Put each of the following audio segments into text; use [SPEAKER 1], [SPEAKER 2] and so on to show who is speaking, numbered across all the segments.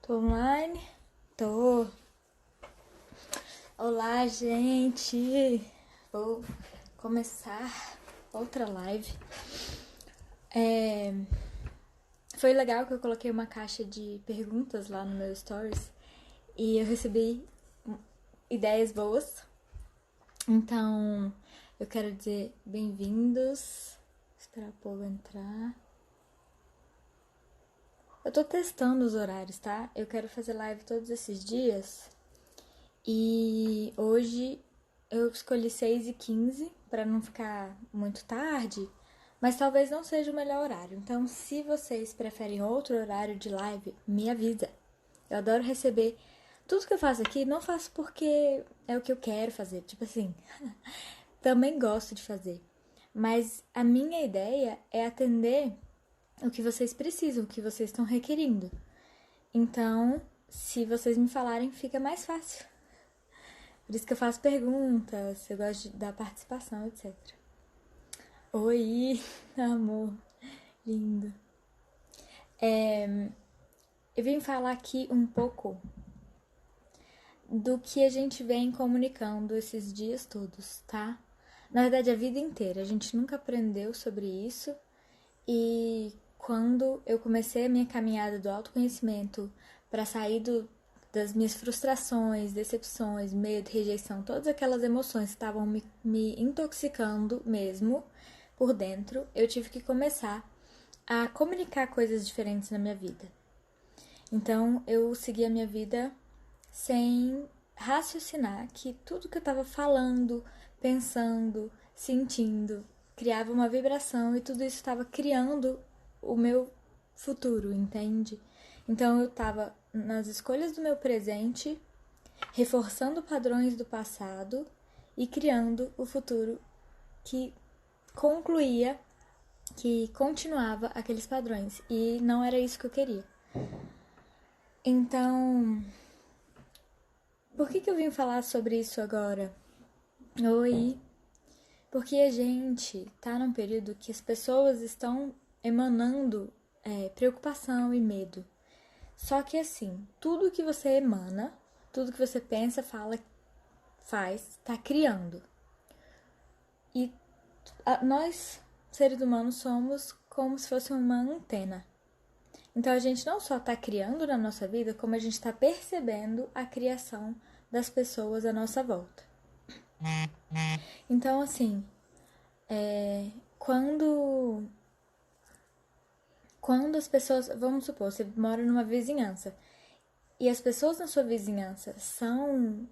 [SPEAKER 1] Tô online? Tô. Olá, gente. Vou começar outra live. Foi legal que eu coloquei uma caixa de perguntas lá no meu stories e eu recebi ideias boas. Então, eu quero dizer bem-vindos. Esperar o povo entrar. Eu tô testando os horários, tá? Eu quero fazer live todos esses dias. E hoje eu escolhi 6h15 para não ficar muito tarde, mas talvez não seja o melhor horário. Então, se vocês preferem outro horário de live, me avisa. Eu adoro receber. Tudo que eu faço aqui, não faço porque é o que eu quero fazer. Tipo assim, também gosto de fazer. Mas a minha ideia é atender o que vocês precisam, o que vocês estão requerindo. Então, se vocês me falarem, fica mais fácil. Por isso que eu faço perguntas, eu gosto da participação, etc. Oi, amor, lindo. Eu vim falar aqui um pouco do que a gente vem comunicando esses dias todos, tá? Na verdade, a vida inteira. A gente nunca aprendeu sobre isso. E quando eu comecei a minha caminhada do autoconhecimento para sair das minhas frustrações, decepções, medo, rejeição, todas aquelas emoções que estavam me intoxicando mesmo por dentro, eu tive que começar a comunicar coisas diferentes na minha vida. Então, eu segui a minha vida sem raciocinar que tudo que eu estava falando, pensando, sentindo, criava uma vibração e tudo isso estava criando o meu futuro, entende? Então eu estava nas escolhas do meu presente, reforçando padrões do passado e criando o futuro que concluía, que continuava aqueles padrões. E não era isso que eu queria. Então, por que eu vim falar sobre isso agora? Oi. Porque a gente tá num período que as pessoas estão emanando preocupação e medo. Só que assim, tudo que você emana, tudo que você pensa, fala, faz, tá criando. E nós, seres humanos, somos como se fosse uma antena. Então a gente não só tá criando na nossa vida, como a gente tá percebendo a criação das pessoas à nossa volta. Então, assim, quando as pessoas, vamos supor, você mora numa vizinhança e as pessoas na sua vizinhança são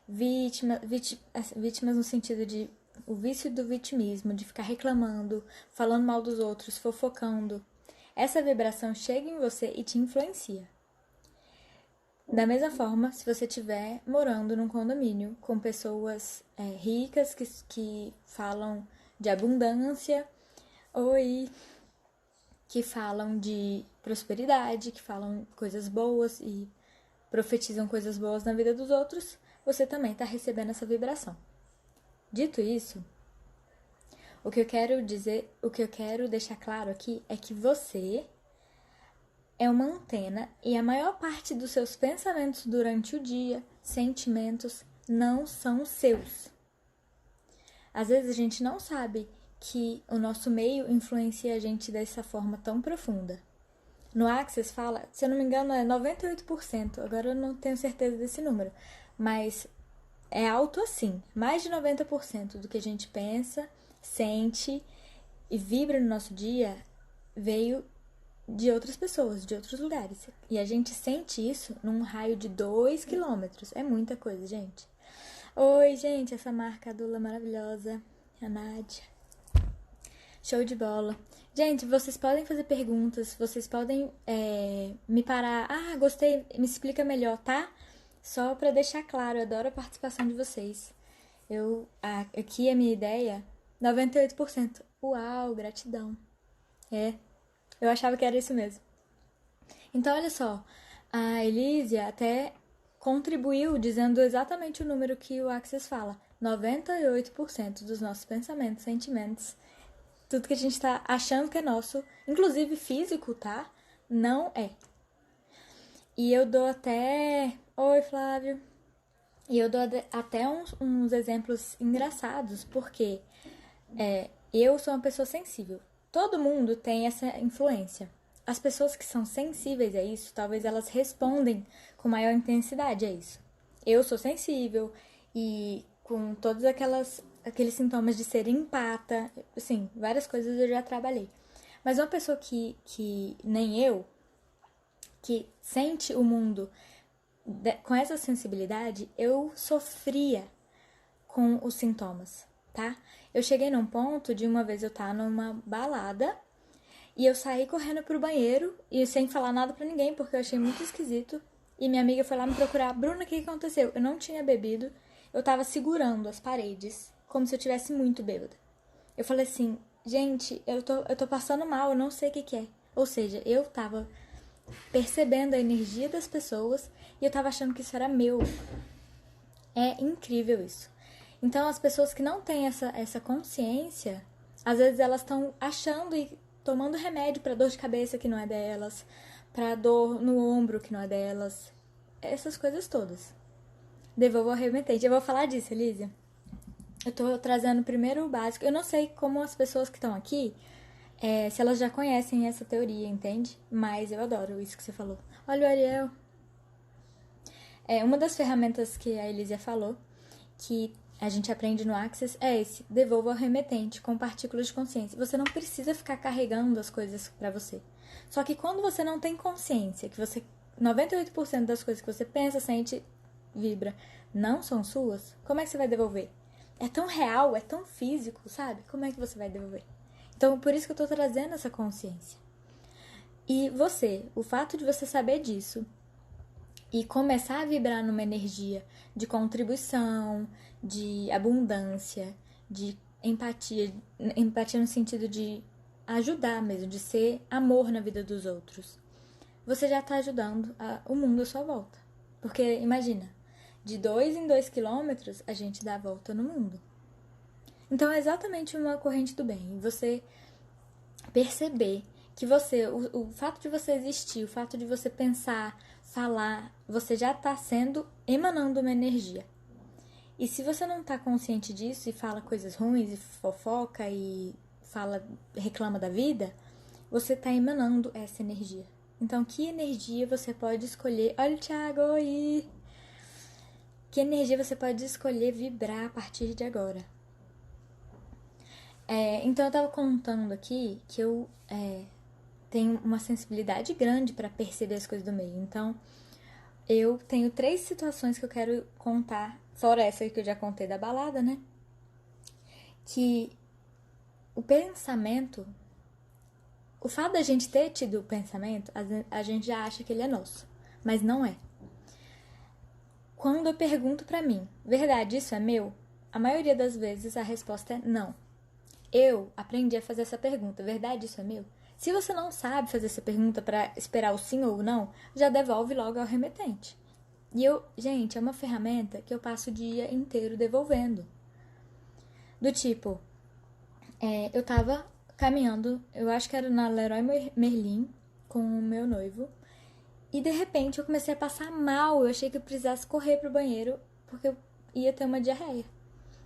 [SPEAKER 1] vítimas no sentido de o vício do vitimismo, de ficar reclamando, falando mal dos outros, fofocando, essa vibração chega em você e te influencia. Da mesma forma, se você estiver morando num condomínio com pessoas ricas que falam de abundância, que falam de prosperidade, que falam coisas boas e profetizam coisas boas na vida dos outros, você também está recebendo essa vibração. Dito isso, o que eu quero deixar claro aqui é que você é uma antena e a maior parte dos seus pensamentos durante o dia, sentimentos, não são seus. Às vezes a gente não sabe que o nosso meio influencia a gente dessa forma tão profunda. No Access fala, se eu não me engano é 98%, agora eu não tenho certeza desse número, mas é alto assim, mais de 90% do que a gente pensa, sente e vibra no nosso dia veio de outras pessoas, de outros lugares. E a gente sente isso num raio de 2 quilômetros. É muita coisa, gente. Oi, gente, essa marca Dula maravilhosa, a Nádia. Show de bola. Gente, vocês podem fazer perguntas, vocês podem me parar. Ah, gostei, me explica melhor, tá? Só pra deixar claro, eu adoro a participação de vocês. Aqui a minha ideia, 98%. Uau, gratidão. Eu achava que era isso mesmo. Então, olha só, a Elísia até contribuiu dizendo exatamente o número que o Access fala. 98% dos nossos pensamentos, sentimentos, tudo que a gente tá achando que é nosso, inclusive físico, tá? Não é. E eu dou até... Oi, Flávio. E eu dou até uns exemplos engraçados, porque eu sou uma pessoa sensível. Todo mundo tem essa influência. As pessoas que são sensíveis a isso, talvez elas respondem com maior intensidade a isso. Eu sou sensível e com todos aqueles sintomas de ser empata, assim, várias coisas eu já trabalhei. Mas uma pessoa que nem eu, que sente o mundo com essa sensibilidade, eu sofria com os sintomas, tá? Eu cheguei num ponto de uma vez eu estar numa balada e eu saí correndo pro banheiro e sem falar nada pra ninguém, porque eu achei muito esquisito. E minha amiga foi lá me procurar. Bruna, o que aconteceu? Eu não tinha bebido, eu tava segurando as paredes, como se eu tivesse muito bêbada. Eu falei assim, gente, eu tô passando mal, eu não sei o que é. Ou seja, eu tava percebendo a energia das pessoas e eu tava achando que isso era meu. É incrível isso. Então, as pessoas que não têm essa consciência, às vezes elas estão achando e tomando remédio para dor de cabeça que não é delas, para dor no ombro que não é delas, essas coisas todas. Devolva ao remetente. Eu vou falar disso, Elísia. Eu tô trazendo primeiro o básico. Eu não sei como as pessoas que estão aqui, se elas já conhecem essa teoria, entende? Mas eu adoro isso que você falou. Olha o Ariel. Uma das ferramentas que a Elísia falou, que a gente aprende no Access, é esse: devolva ao remetente com partículas de consciência. Você não precisa ficar carregando as coisas pra você. Só que quando você não tem consciência, que 98% das coisas que você pensa, sente, vibra, não são suas, como é que você vai devolver? É tão real, é tão físico, sabe? Como é que você vai devolver? Então, por isso que eu tô trazendo essa consciência. E o fato de você saber disso e começar a vibrar numa energia de contribuição, de abundância, de empatia no sentido de ajudar mesmo, de ser amor na vida dos outros, você já está ajudando o mundo à sua volta. Porque, imagina, de 2 em 2 quilômetros, a gente dá a volta no mundo. Então, é exatamente uma corrente do bem. Você perceber que o fato de você existir, o fato de você pensar, falar, você já está emanando uma energia. E se você não está consciente disso e fala coisas ruins e fofoca e reclama da vida, você está emanando essa energia. Então, que energia você pode escolher? Olha o Thiago aí! Que energia você pode escolher vibrar a partir de agora? Então, eu estava contando aqui que eu tenho uma sensibilidade grande para perceber as coisas do meio. Então, eu tenho 3 situações que eu quero contar, fora essa que eu já contei da balada, né? Que o pensamento, o fato da gente ter tido o pensamento, a gente já acha que ele é nosso, mas não é. Quando eu pergunto pra mim, verdade, isso é meu? A maioria das vezes a resposta é não. Eu aprendi a fazer essa pergunta, verdade, isso é meu? Se você não sabe fazer essa pergunta para esperar o sim ou o não, já devolve logo ao remetente. E gente, é uma ferramenta que eu passo o dia inteiro devolvendo. Do tipo, eu tava caminhando, eu acho que era na Leroy Merlin, com o meu noivo, e de repente eu comecei a passar mal. Eu achei que eu precisasse correr pro banheiro, porque eu ia ter uma diarreia.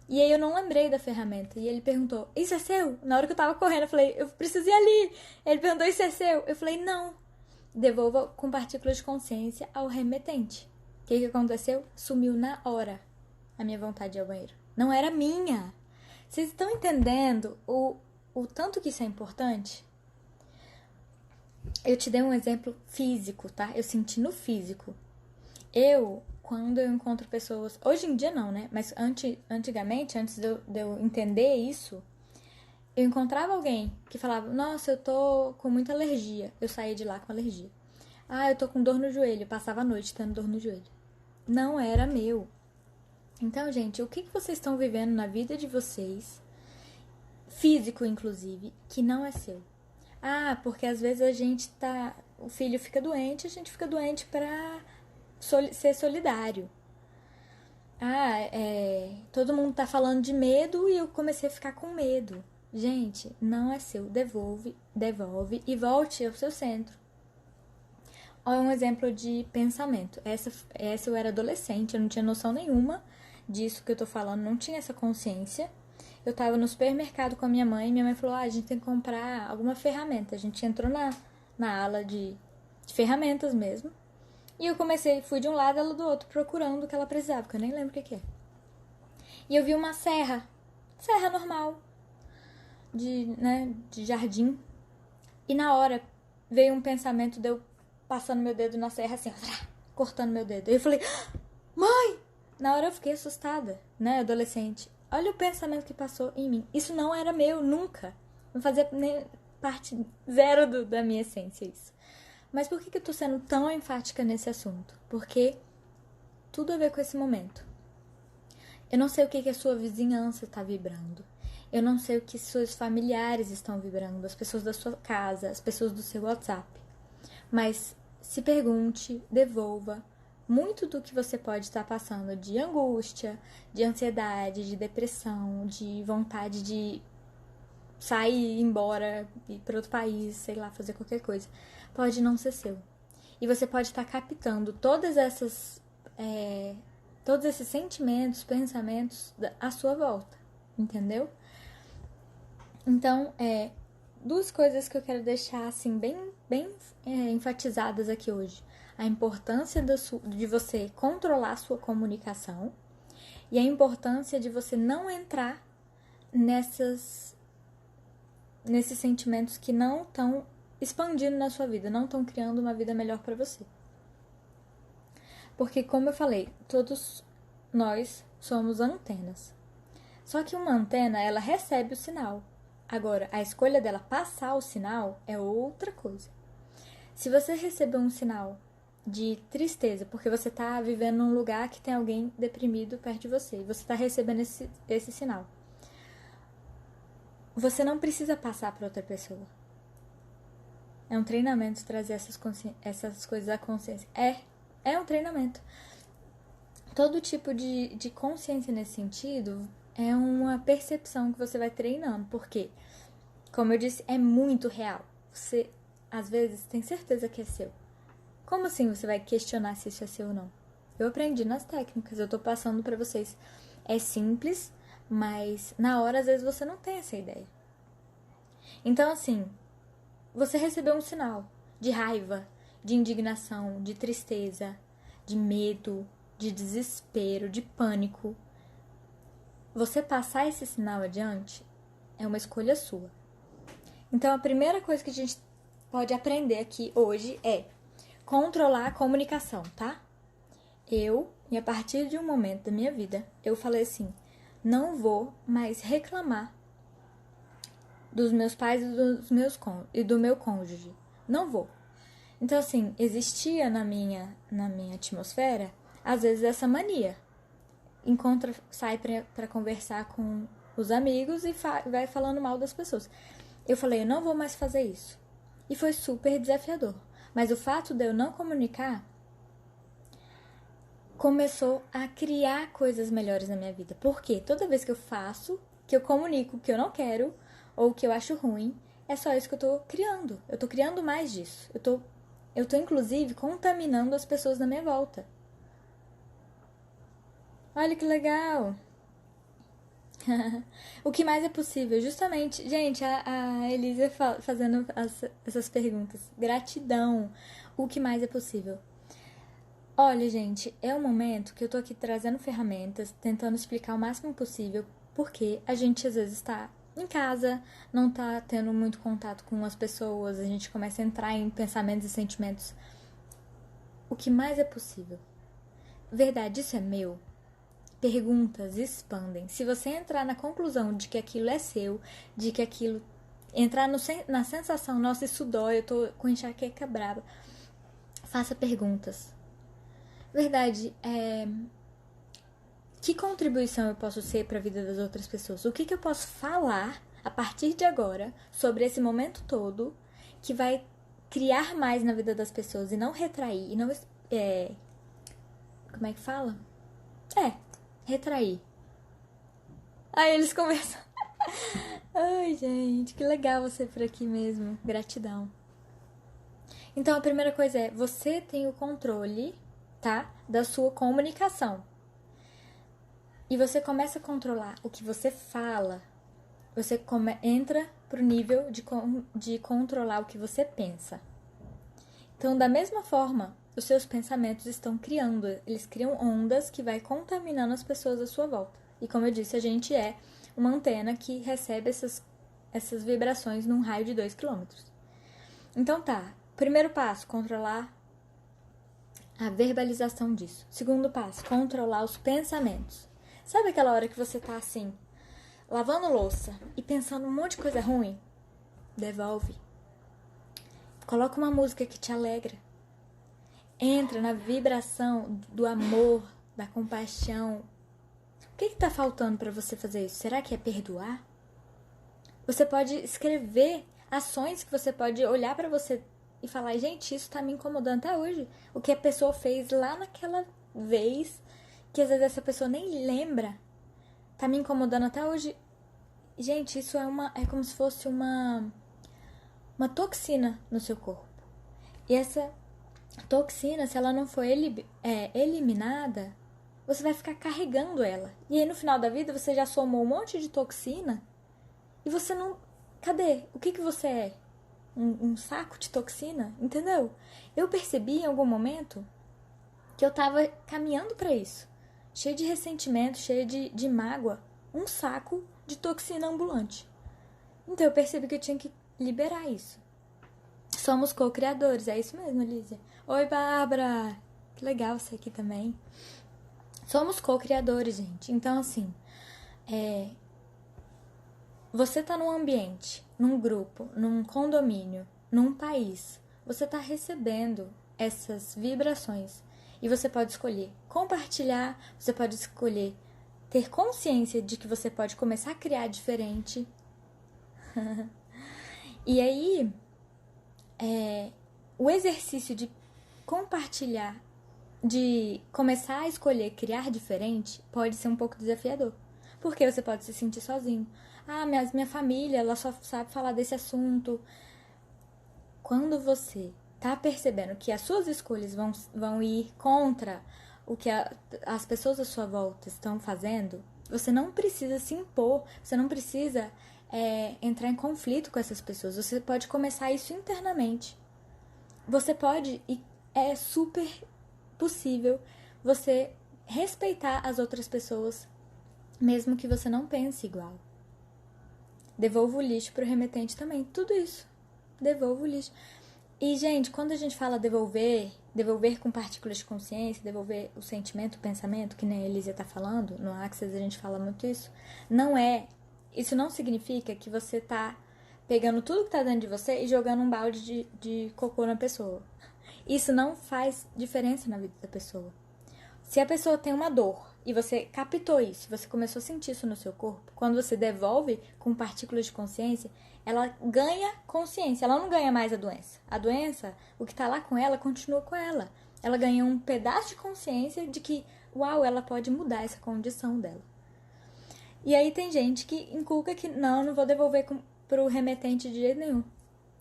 [SPEAKER 1] E aí eu não lembrei da ferramenta. E ele perguntou, isso é seu? Na hora que eu tava correndo, eu falei, eu preciso ir ali. Ele perguntou, isso é seu? Eu falei, não. Devolva com partículas de consciência ao remetente. O que aconteceu? Sumiu na hora a minha vontade de ir ao banheiro. Não era minha. Vocês estão entendendo o tanto que isso é importante? Eu te dei um exemplo físico, tá? Eu senti no físico. Quando eu encontro pessoas... Hoje em dia não, né? Mas antigamente, antes de eu entender isso, eu encontrava alguém que falava, nossa, eu tô com muita alergia. Eu saía de lá com alergia. Ah, eu tô com dor no joelho. Eu passava a noite tendo dor no joelho. Não era meu. Então, gente, o que vocês estão vivendo na vida de vocês, físico inclusive, que não é seu? Ah, porque às vezes o filho fica doente, a gente fica doente pra ser solidário. Todo mundo tá falando de medo e eu comecei a ficar com medo. Gente, não é seu. Devolve e volte ao seu centro. um exemplo de pensamento. Essa eu era adolescente, eu não tinha noção nenhuma disso que eu tô falando, não tinha essa consciência. Eu tava no supermercado com a minha mãe falou, a gente tem que comprar alguma ferramenta. A gente entrou na ala de ferramentas mesmo. E eu fui de um lado, ela do outro, procurando o que ela precisava, porque eu nem lembro o que é. E eu vi uma serra normal, de jardim. E na hora veio um pensamento de eu passando meu dedo na serra assim, cortando meu dedo. E eu falei, mãe! Na hora eu fiquei assustada, né, adolescente. Olha o pensamento que passou em mim. Isso não era meu, nunca. Não fazia nem parte zero da minha essência isso. Mas por que eu tô sendo tão enfática nesse assunto? Porque tudo a ver com esse momento. Eu não sei o que a sua vizinhança está vibrando. Eu não sei o que seus familiares estão vibrando, as pessoas da sua casa, as pessoas do seu WhatsApp. Mas se pergunte, devolva muito do que você pode estar passando de angústia, de ansiedade, de depressão, de vontade de sair, ir embora, ir para outro país, sei lá, fazer qualquer coisa. Pode não ser seu. E você pode estar captando todos esses sentimentos, pensamentos à sua volta, entendeu? Então, duas coisas que eu quero deixar assim bem enfatizadas aqui hoje. A importância de você controlar a sua comunicação e a importância de você não entrar nesses sentimentos que não estão expandindo na sua vida, não estão criando uma vida melhor para você. Porque, como eu falei, todos nós somos antenas. Só que uma antena, ela recebe o sinal. Agora, a escolha dela passar o sinal é outra coisa. Se você receber um sinal de tristeza, porque você está vivendo num lugar que tem alguém deprimido perto de você, e você está recebendo esse sinal, você não precisa passar para outra pessoa. É um treinamento trazer essas coisas à consciência. É um treinamento. Todo tipo de consciência nesse sentido é uma percepção que você vai treinando, porque, como eu disse, é muito real. Você, às vezes, tem certeza que é seu. Como assim você vai questionar se isso é seu ou não? Eu aprendi nas técnicas, eu tô passando pra vocês. É simples, mas na hora, às vezes, você não tem essa ideia. Então, assim, você recebeu um sinal de raiva, de indignação, de tristeza, de medo, de desespero, de pânico. Você passar esse sinal adiante é uma escolha sua. Então, a primeira coisa que a gente pode aprender aqui hoje é controlar a comunicação, tá? E a partir de um momento da minha vida, eu falei assim, não vou mais reclamar dos meus pais e do meu cônjuge. Não vou. Então, assim, existia na minha atmosfera, às vezes, essa mania. Sai pra conversar com os amigos e vai falando mal das pessoas. Eu falei, eu não vou mais fazer isso. E foi super desafiador. Mas o fato de eu não comunicar começou a criar coisas melhores na minha vida. Porque toda vez que eu faço, que eu comunico o que eu não quero ou o que eu acho ruim, é só isso que eu tô criando. Eu tô criando mais disso. Eu tô inclusive contaminando as pessoas na minha volta. Olha que legal! O que mais é possível? Justamente, gente, a Elisa fazendo essas perguntas. Gratidão. O que mais é possível? Olha, gente, é um momento que eu tô aqui trazendo ferramentas, tentando explicar o máximo possível, porque a gente às vezes tá em casa, não tá tendo muito contato com as pessoas, a gente começa a entrar em pensamentos e sentimentos. O que mais é possível? Verdade, isso é meu? Perguntas expandem. Se você entrar na conclusão de que aquilo é seu, de que aquilo... Entrar na sensação, nossa, isso dói, eu tô com enxaqueca brava. Faça perguntas. Verdade, que contribuição eu posso ser para a vida das outras pessoas? O que eu posso falar a partir de agora sobre esse momento todo que vai criar mais na vida das pessoas e não retrair, e não... como é que fala? Retrair. Aí eles conversam. Ai, gente, que legal você por aqui mesmo. Gratidão. Então, a primeira coisa é, você tem o controle, tá? Da sua comunicação. E você começa a controlar o que você fala, você entra pro nível de controlar o que você pensa. Então, da mesma forma, os seus pensamentos estão criando, eles criam ondas que vai contaminando as pessoas à sua volta. E como eu disse, a gente é uma antena que recebe essas vibrações num raio de 2 quilômetros. Então tá, primeiro passo, controlar a verbalização disso. Segundo passo, controlar os pensamentos. Sabe aquela hora que você tá assim, lavando louça e pensando um monte de coisa ruim? Devolve. Coloca uma música que te alegra. Entra na vibração do amor, da compaixão. O que tá faltando para você fazer isso? Será que é perdoar? Você pode escrever ações que você pode olhar para você e falar, gente, isso tá me incomodando até hoje. O que a pessoa fez lá naquela vez, que às vezes essa pessoa nem lembra, tá me incomodando até hoje. Gente, isso é como se fosse uma toxina no seu corpo. E essa toxina, se ela não for eliminada, você vai ficar carregando ela. E aí no final da vida você já somou um monte de toxina e você não... Cadê? O que você é? Um saco de toxina? Entendeu? Eu percebi em algum momento que eu tava caminhando pra isso. Cheio de ressentimento, cheio de mágoa. Um saco de toxina ambulante. Então eu percebi que eu tinha que liberar isso. Somos co-criadores, é isso mesmo, Lízia. Oi, Bárbara! Que legal você aqui também. Somos co-criadores, gente. Então, assim, você tá num ambiente, num grupo, num condomínio, num país. Você tá recebendo essas vibrações. E você pode escolher compartilhar, você pode escolher ter consciência de que você pode começar a criar diferente. E aí, o exercício de compartilhar, de começar a escolher criar diferente, pode ser um pouco desafiador. Porque você pode se sentir sozinho. Ah, minha família, ela só sabe falar desse assunto. Quando você tá percebendo que as suas escolhas vão ir contra o que as pessoas à sua volta estão fazendo, você não precisa se impor, você não precisa entrar em conflito com essas pessoas. Você pode começar isso internamente. Você pode, e é super possível, você respeitar as outras pessoas, mesmo que você não pense igual. Devolva o lixo pro remetente também. Tudo isso. Devolva o lixo. E, gente, quando a gente fala devolver com partículas de consciência, devolver o sentimento, o pensamento, que nem a Elísia tá falando, no Access a gente fala muito isso, isso não significa que você tá pegando tudo que tá dentro de você e jogando um balde de cocô na pessoa. Isso não faz diferença na vida da pessoa. Se a pessoa tem uma dor e você captou isso, você começou a sentir isso no seu corpo, quando você devolve com partículas de consciência, ela ganha consciência, ela não ganha mais a doença. A doença, o que está lá com ela, continua com ela. Ela ganha um pedaço de consciência de que, uau, ela pode mudar essa condição dela. E aí tem gente que inculca que não vou devolver pro remetente de jeito nenhum.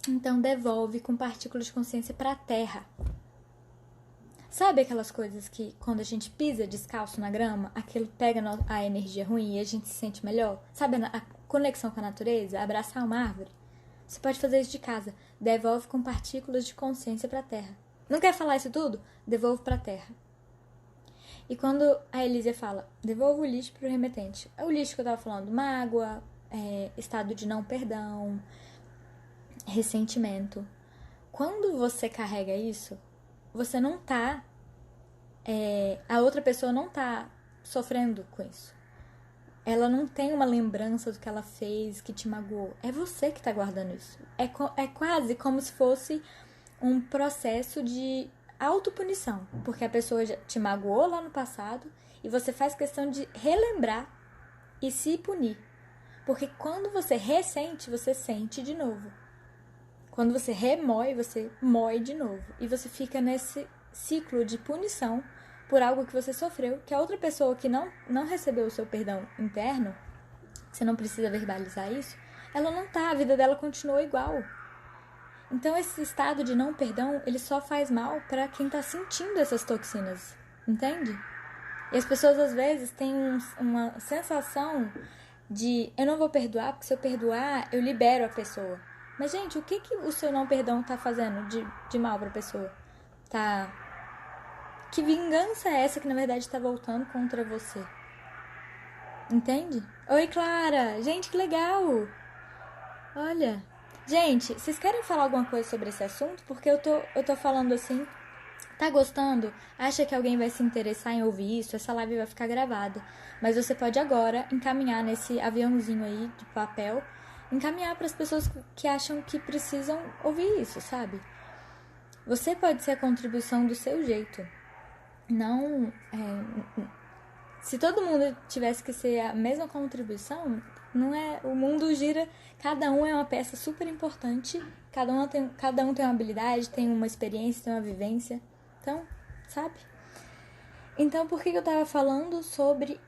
[SPEAKER 1] Então devolve com partículas de consciência para a terra. Sabe aquelas coisas que quando a gente pisa descalço na grama, aquilo pega a energia ruim e a gente se sente melhor? Sabe a conexão com a natureza? Abraçar uma árvore? Você pode fazer isso de casa. Devolve com partículas de consciência para a terra. Não quer falar isso tudo? Devolve para a terra. E quando a Elísia fala, devolva o lixo pro remetente. É o lixo que eu tava falando, mágoa, estado de não perdão, ressentimento. Quando você carrega isso, você não tá... a outra pessoa não tá sofrendo com isso. Ela não tem uma lembrança do que ela fez, que te magoou. É você que tá guardando isso. É quase como se fosse um processo de autopunição. Porque a pessoa já te magoou lá no passado e você faz questão de relembrar e se punir. Porque quando você ressente, você sente de novo. Quando você remói, você mói de novo. E você fica nesse ciclo de punição por algo que você sofreu, que a outra pessoa que não recebeu o seu perdão interno, você não precisa verbalizar isso, ela não tá, a vida dela continua igual. Então, esse estado de não perdão, ele só faz mal para quem tá sentindo essas toxinas, entende? E as pessoas, às vezes, têm uma sensação de eu não vou perdoar, porque se eu perdoar, eu libero a pessoa. Mas, gente, o que o seu não perdão tá fazendo de mal pra pessoa? Tá... Que vingança é essa que, na verdade, tá voltando contra você? Entende? Oi, Clara! Gente, que legal! Olha... Gente, vocês querem falar alguma coisa sobre esse assunto? Porque eu tô falando assim... Tá gostando? Acha que alguém vai se interessar em ouvir isso? Essa live vai ficar gravada. Mas você pode agora encaminhar nesse aviãozinho aí de papel, encaminhar para as pessoas que acham que precisam ouvir isso, sabe? Você pode ser a contribuição do seu jeito. Não. Se todo mundo tivesse que ser a mesma contribuição, não é. O mundo gira. Cada um é uma peça super importante. Cada um tem uma habilidade, tem uma experiência, tem uma vivência. Então, sabe? Então, por que eu tava falando sobre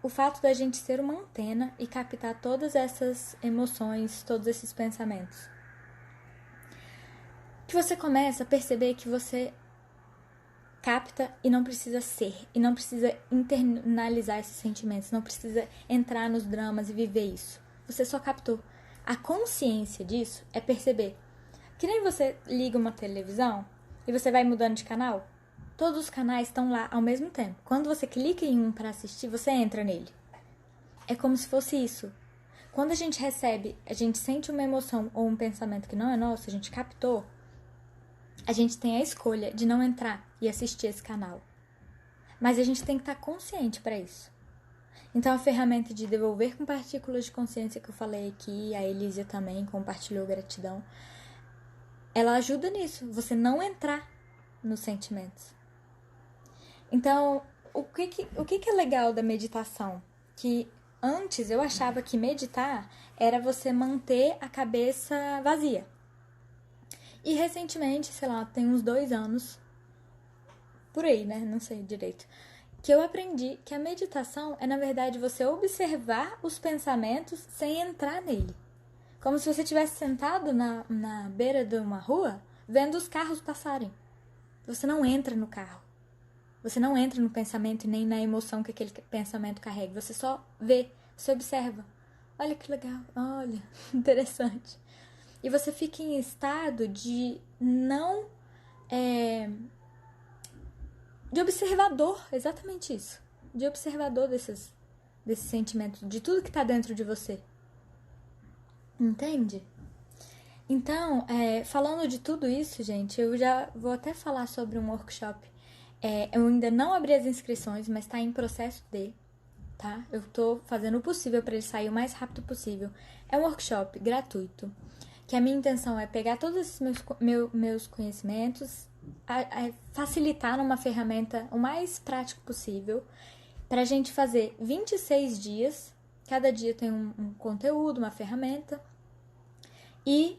[SPEAKER 1] o fato da gente ser uma antena e captar todas essas emoções, todos esses pensamentos? Que você começa a perceber que você capta e não precisa ser, e não precisa internalizar esses sentimentos, não precisa entrar nos dramas e viver isso. Você só captou. A consciência disso é perceber. Que nem você liga uma televisão e você vai mudando de canal. Todos os canais estão lá ao mesmo tempo. Quando você clica em um para assistir, você entra nele. É como se fosse isso. Quando a gente recebe, a gente sente uma emoção ou um pensamento que não é nosso, a gente captou, a gente tem a escolha de não entrar e assistir esse canal. Mas a gente tem que estar consciente para isso. Então, a ferramenta de devolver com partículas de consciência que eu falei aqui, a Elísia também compartilhou gratidão, ela ajuda nisso, você não entrar nos sentimentos. Então, o que é legal da meditação? Que antes eu achava que meditar era você manter a cabeça vazia. E recentemente, sei lá, tem uns 2 anos, por aí, né? Não sei direito. Que eu aprendi que a meditação é, na verdade, você observar os pensamentos sem entrar nele. Como se você estivesse sentado na beira de uma rua, vendo os carros passarem. Você não entra no carro. Você não entra no pensamento e nem na emoção que aquele pensamento carrega. Você só vê, você observa. Olha que legal, olha, interessante. E você fica em estado de não... de observador, exatamente isso. De observador desses sentimentos, de tudo que tá dentro de você. Entende? Então, falando de tudo isso, gente, eu já vou até falar sobre um workshop. Eu ainda não abri as inscrições, mas tá em processo de, tá? Eu tô fazendo o possível para ele sair o mais rápido possível. É um workshop gratuito, que a minha intenção é pegar todos esses meus conhecimentos, facilitar numa ferramenta o mais prático possível, pra gente fazer 26 dias, cada dia tem um conteúdo, uma ferramenta, e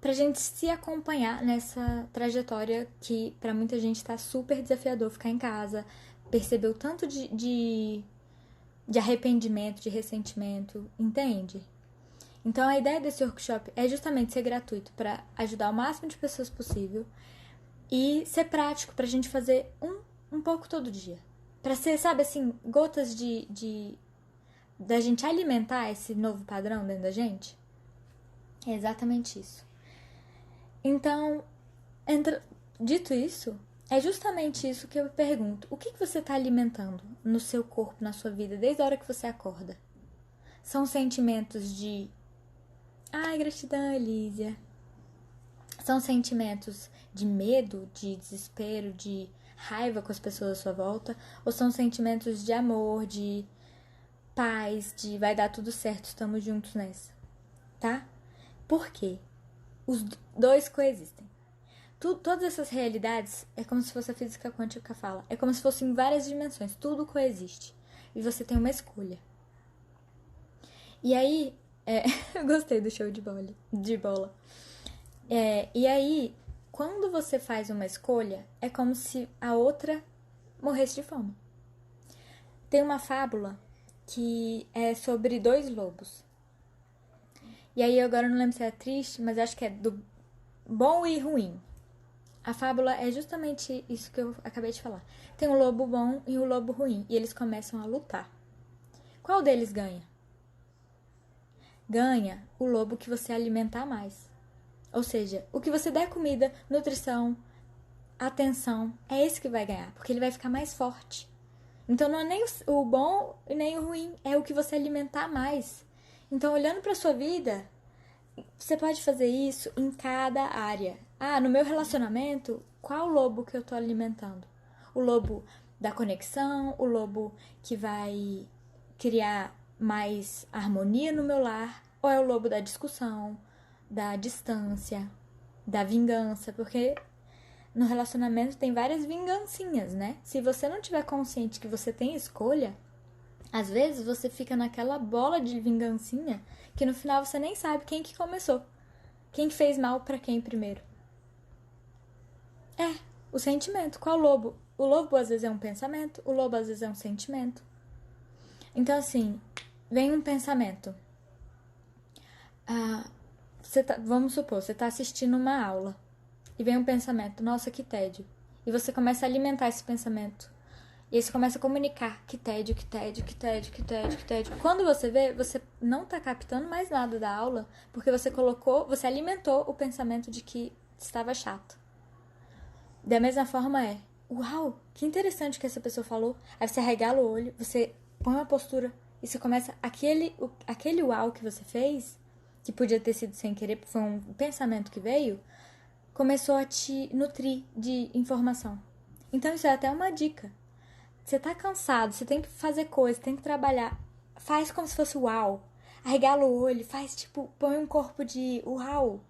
[SPEAKER 1] pra gente se acompanhar nessa trajetória que pra muita gente tá super desafiador ficar em casa, perceber o tanto de arrependimento, de ressentimento, entende? Então a ideia desse workshop é justamente ser gratuito para ajudar o máximo de pessoas possível e ser prático pra gente fazer um pouco todo dia. Pra ser, sabe assim, gotas da gente alimentar esse novo padrão dentro da gente. É exatamente isso. Então, dito isso, é justamente isso que eu pergunto. O que você está alimentando no seu corpo, na sua vida, desde a hora que você acorda? São sentimentos de... Ai, gratidão, Elísia. São sentimentos de medo, de desespero, de raiva com as pessoas à sua volta? Ou são sentimentos de amor, de paz, de vai dar tudo certo, estamos juntos nessa? Tá? Por quê? Os dois coexistem. Todas essas realidades é como se fosse a física quântica fala. É como se fossem várias dimensões. Tudo coexiste. E você tem uma escolha. E aí... eu gostei do show de bola. E aí, quando você faz uma escolha, é como se a outra morresse de fome. Tem uma fábula que é sobre 2 lobos. E aí, agora eu não lembro se é triste, mas acho que é do bom e ruim. A fábula é justamente isso que eu acabei de falar. Tem um lobo bom e um lobo ruim, e eles começam a lutar. Qual deles ganha? Ganha o lobo que você alimentar mais. Ou seja, o que você der comida, nutrição, atenção, é esse que vai ganhar, porque ele vai ficar mais forte. Então não é nem o bom e nem o ruim, é o que você alimentar mais. Então, olhando para sua vida, você pode fazer isso em cada área. No meu relacionamento, qual lobo que eu tô alimentando? O lobo da conexão, o lobo que vai criar mais harmonia no meu lar, ou é o lobo da discussão, da distância, da vingança? Porque no relacionamento tem várias vingancinhas, né? Se você não tiver consciente que você tem escolha, às vezes você fica naquela bola de vingancinha que no final você nem sabe quem que começou. Quem que fez mal pra quem primeiro. O sentimento. Qual lobo? O lobo às vezes é um pensamento, o lobo às vezes é um sentimento. Então assim, vem um pensamento. Vamos supor, você tá assistindo uma aula e vem um pensamento, nossa, que tédio. E você começa a alimentar esse pensamento. E aí você começa a comunicar, que tédio, que tédio, que tédio, que tédio, que tédio. Quando você vê, você não tá captando mais nada da aula, porque você alimentou o pensamento de que estava chato. Da mesma forma uau, que interessante que essa pessoa falou. Aí você arregala o olho, você põe uma postura e você começa, aquele uau que você fez, que podia ter sido sem querer, foi um pensamento que veio, começou a te nutrir de informação. Então isso é até uma dica. Você tá cansado, você tem que fazer coisa, tem que trabalhar. Faz como se fosse uau. Arregala o olho, faz tipo, põe um corpo de uau.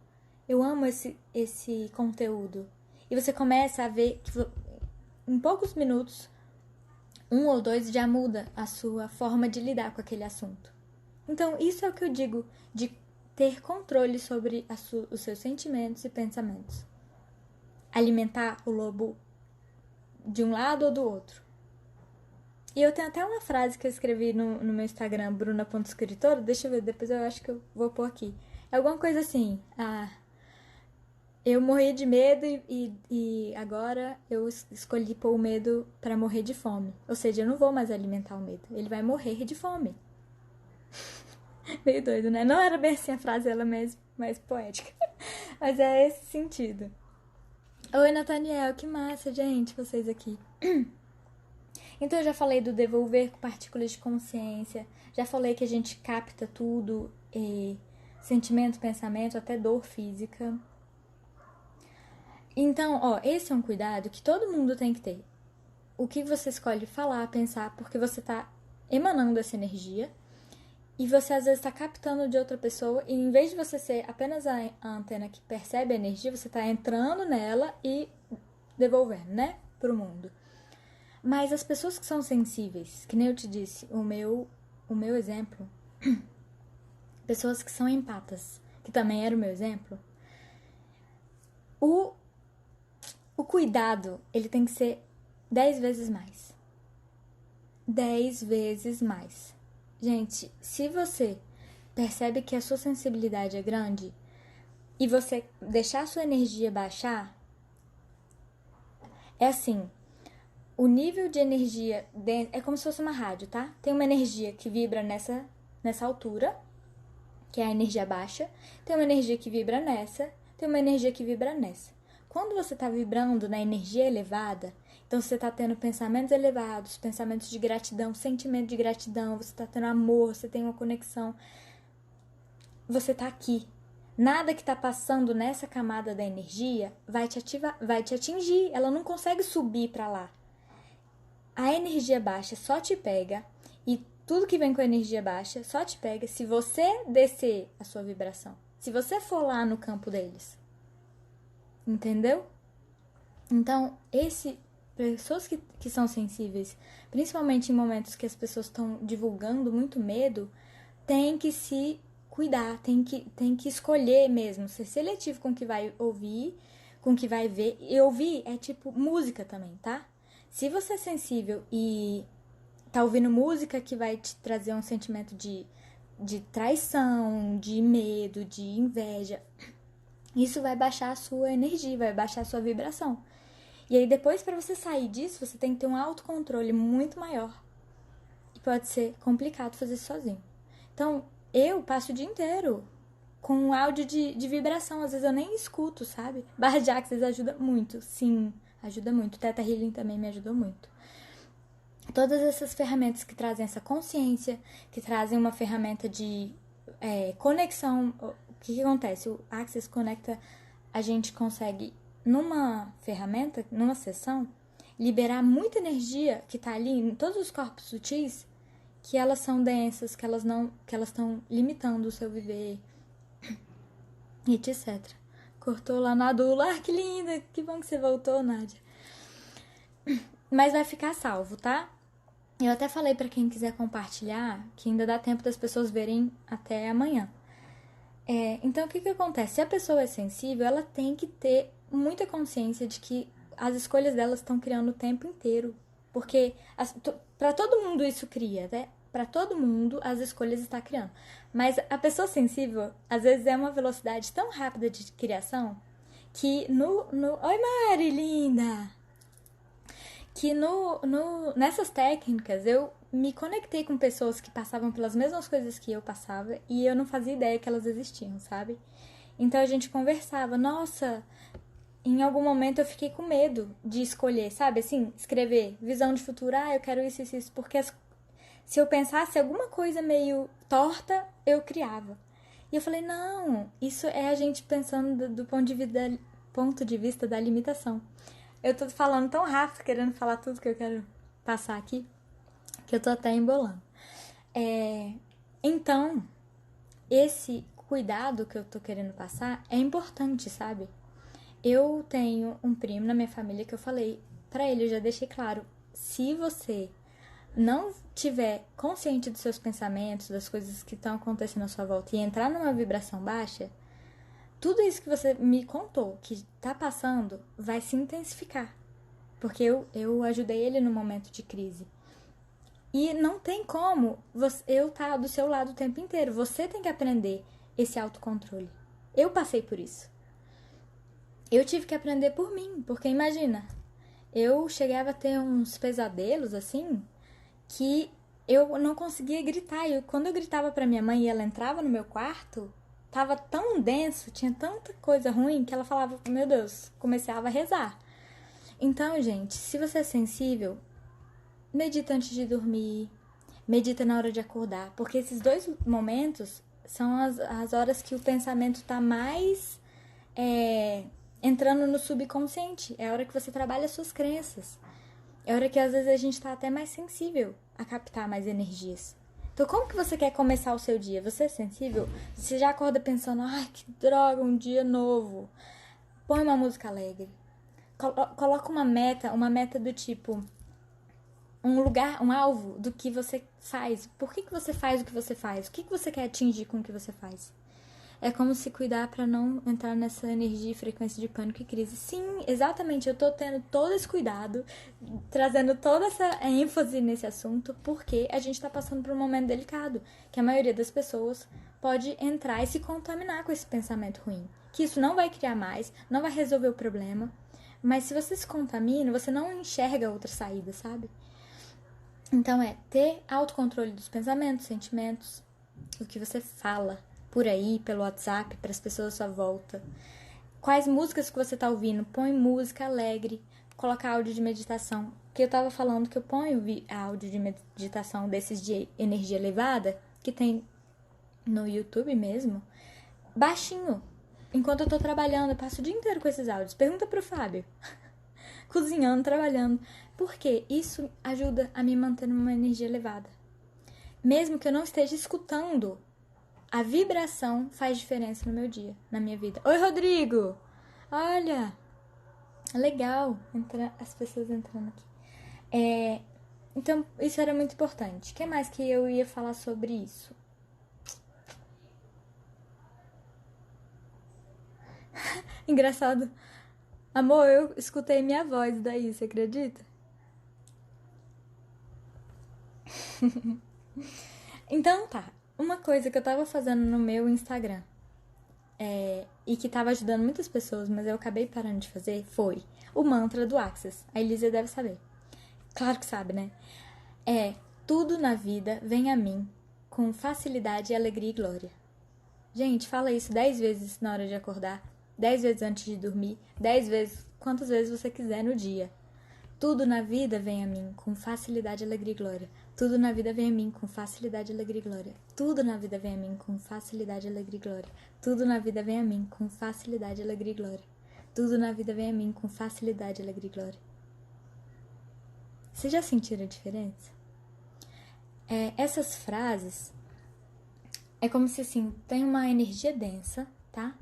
[SPEAKER 1] Eu amo esse conteúdo. E você começa a ver que em poucos minutos, 1 ou 2 já muda a sua forma de lidar com aquele assunto. Então, isso é o que eu digo de ter controle sobre os seus sentimentos e pensamentos. Alimentar o lobo de um lado ou do outro. E eu tenho até uma frase que eu escrevi no meu Instagram, bruna.escritora. Deixa eu ver, depois eu acho que eu vou pôr aqui. É alguma coisa assim. Eu morri de medo e agora eu escolhi pôr o medo pra morrer de fome. Ou seja, eu não vou mais alimentar o medo. Ele vai morrer de fome. Meio doido, né? Não era bem assim a frase, ela mesmo, mais poética. Mas é esse sentido. Oi, Nathaniel, que massa, gente, vocês aqui. Então eu já falei do devolver com partículas de consciência, já falei que a gente capta tudo, sentimento, pensamento, até dor física. Então, esse é um cuidado que todo mundo tem que ter. O que você escolhe falar, pensar, porque você tá emanando essa energia e você às vezes tá captando de outra pessoa e em vez de você ser apenas a antena que percebe a energia, você tá entrando nela e devolvendo, né, pro mundo. Mas as pessoas que são sensíveis, que nem eu te disse, o meu exemplo, pessoas que são empatas, que também era o meu exemplo, o cuidado, ele tem que ser 10 vezes mais. 10 vezes mais. Gente, se você percebe que a sua sensibilidade é grande e você deixar a sua energia baixar, é assim, o nível de energia é como se fosse uma rádio, tá? Tem uma energia que vibra nessa altura, que é a energia baixa, tem uma energia que vibra nessa, tem uma energia que vibra nessa. Quando você tá vibrando na energia elevada, então você tá tendo pensamentos elevados, pensamentos de gratidão, sentimento de gratidão, você tá tendo amor, você tem uma conexão, você tá aqui. Nada que tá passando nessa camada da energia vai te atingir, ela não consegue subir pra lá. A energia baixa só te pega e tudo que vem com a energia baixa só te pega se você descer a sua vibração. Se você for lá no campo deles. Entendeu? Então, pessoas que são sensíveis, principalmente em momentos que as pessoas estão divulgando muito medo, tem que se cuidar, tem que escolher mesmo, ser seletivo com o que vai ouvir, com o que vai ver. E ouvir é tipo música também, tá? Se você é sensível e tá ouvindo música que vai te trazer um sentimento de traição, de medo, de inveja, Isso vai baixar a sua energia, vai baixar a sua vibração. E aí depois, para você sair disso, você tem que ter um autocontrole muito maior. E pode ser complicado fazer isso sozinho. Então, eu passo o dia inteiro com um áudio de vibração. Às vezes eu nem escuto, sabe? Barra de Axis ajuda muito. Sim, ajuda muito. Theta Healing também me ajudou muito. Todas essas ferramentas que trazem essa consciência, que trazem uma ferramenta de conexão. O que acontece? O Axis conecta, a gente consegue, numa ferramenta, numa sessão, liberar muita energia que tá ali em todos os corpos sutis, que elas são densas, que elas estão limitando o seu viver, etc. Cortou lá na Dula. Ah, que linda! Que bom que você voltou, Nádia. Mas vai ficar salvo, tá? Eu até falei pra quem quiser compartilhar que ainda dá tempo das pessoas verem até amanhã. Então, o que acontece? Se a pessoa é sensível, ela tem que ter muita consciência de que as escolhas delas estão criando o tempo inteiro. Porque para todo mundo isso cria, né? Para todo mundo as escolhas está criando. Mas a pessoa sensível, às vezes, é uma velocidade tão rápida de criação que Oi, Mari, linda! Que nessas técnicas eu me conectei com pessoas que passavam pelas mesmas coisas que eu passava e eu não fazia ideia que elas existiam, sabe? Então a gente conversava, nossa, em algum momento eu fiquei com medo de escolher, sabe? Assim, escrever visão de futuro, eu quero isso, porque se eu pensasse alguma coisa meio torta, eu criava. E eu falei, não, isso é a gente pensando do ponto de vista da limitação. Eu tô falando tão rápido, querendo falar tudo que eu quero passar aqui, que eu tô até embolando. Então, esse cuidado que eu tô querendo passar é importante, sabe? Eu tenho um primo na minha família que eu falei pra ele, eu já deixei claro, se você não tiver consciente dos seus pensamentos, das coisas que estão acontecendo à sua volta e entrar numa vibração baixa, tudo isso que você me contou, que tá passando, vai se intensificar. Porque eu ajudei ele no momento de crise. E não tem como eu estar do seu lado o tempo inteiro. Você tem que aprender esse autocontrole. Eu passei por isso. Eu tive que aprender por mim, porque imagina, eu chegava a ter uns pesadelos assim, que eu não conseguia gritar. E quando eu gritava pra minha mãe e ela entrava no meu quarto, tava tão denso, tinha tanta coisa ruim, que ela falava, meu Deus, começava a rezar. Então, gente, se você é sensível, medita antes de dormir, medita na hora de acordar, porque esses dois momentos são as horas que o pensamento tá mais entrando no subconsciente. É a hora que você trabalha as suas crenças. É a hora que às vezes a gente tá até mais sensível a captar mais energias. Então, como que você quer começar o seu dia? Você é sensível? Você já acorda pensando, ai, que droga, um dia novo. Põe uma música alegre. Coloca uma meta do tipo, um lugar, um alvo do que você faz. Por que você faz o que você faz? O que você quer atingir com o que você faz? É como se cuidar para não entrar nessa energia e frequência de pânico e crise. Sim, exatamente, eu tô tendo todo esse cuidado, trazendo toda essa ênfase nesse assunto, porque a gente tá passando por um momento delicado, que a maioria das pessoas pode entrar e se contaminar com esse pensamento ruim. Que isso não vai criar mais, não vai resolver o problema, mas se você se contamina, você não enxerga outra saída, sabe? Então ter autocontrole dos pensamentos, sentimentos, o que você fala por aí, pelo WhatsApp, para as pessoas à sua volta. Quais músicas que você tá ouvindo? Põe música alegre, coloca áudio de meditação. Que eu tava falando que eu ponho áudio de meditação desses de energia elevada, que tem no YouTube mesmo, baixinho. Enquanto eu tô trabalhando, eu passo o dia inteiro com esses áudios. Pergunta pro Fábio. Cozinhando, trabalhando. Porque isso ajuda a me manter numa energia elevada. Mesmo que eu não esteja escutando, a vibração faz diferença no meu dia, na minha vida. Oi, Rodrigo! Olha! Legal as pessoas entrando aqui. Então, isso era muito importante. O que mais que eu ia falar sobre isso? Engraçado. Amor, eu escutei minha voz daí, você acredita? Então tá, uma coisa que eu tava fazendo no meu Instagram. e que estava ajudando muitas pessoas, mas eu acabei parando de fazer, foi o mantra do Access. A Elisa deve saber. Claro que sabe, né? Tudo na vida vem a mim com facilidade, alegria e glória. Gente, fala isso 10 vezes na hora de acordar, 10 vezes antes de dormir, 10 vezes, quantas vezes você quiser no dia. Tudo na vida vem a mim com facilidade, alegria e glória. Tudo na vida vem a mim com facilidade, alegria e glória. Tudo na vida vem a mim com facilidade, alegria e glória. Tudo na vida vem a mim com facilidade, alegria e glória. Tudo na vida vem a mim com facilidade, alegria e glória. Vocês já sentiram a diferença? Essas frases é como se assim, tem uma energia densa, tá?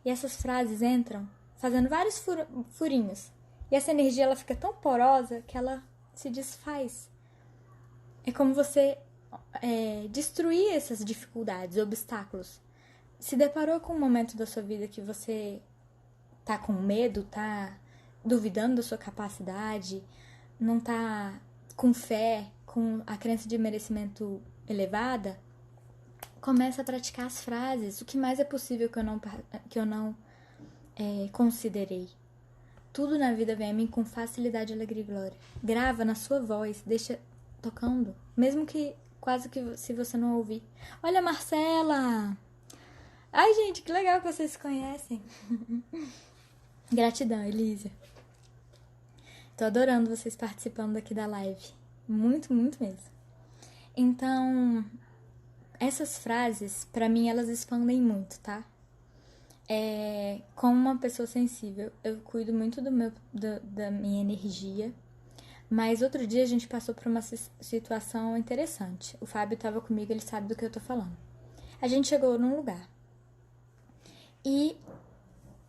[SPEAKER 1] E essas frases entram fazendo vários furinhos. E essa energia ela fica tão porosa que ela se desfaz. É como você destruir essas dificuldades, obstáculos. Se deparou com um momento da sua vida que você tá com medo, tá duvidando da sua capacidade, não tá com fé, com a crença de merecimento elevada, começa a praticar as frases. O que mais é possível que eu não considerei? Tudo na vida vem a mim com facilidade, alegria e glória. Grava na sua voz, deixa tocando, mesmo que quase que se você não ouvir. Olha, Marcela! Ai, gente, que legal que vocês se conhecem. Gratidão, Elisa. Tô adorando vocês participando aqui da live. Muito, muito mesmo. Então, essas frases, pra mim, elas expandem muito, tá? Como uma pessoa sensível, eu cuido muito da minha energia. Mas outro dia a gente passou por uma situação interessante. O Fábio tava comigo, ele sabe do que eu tô falando. A gente chegou num lugar. E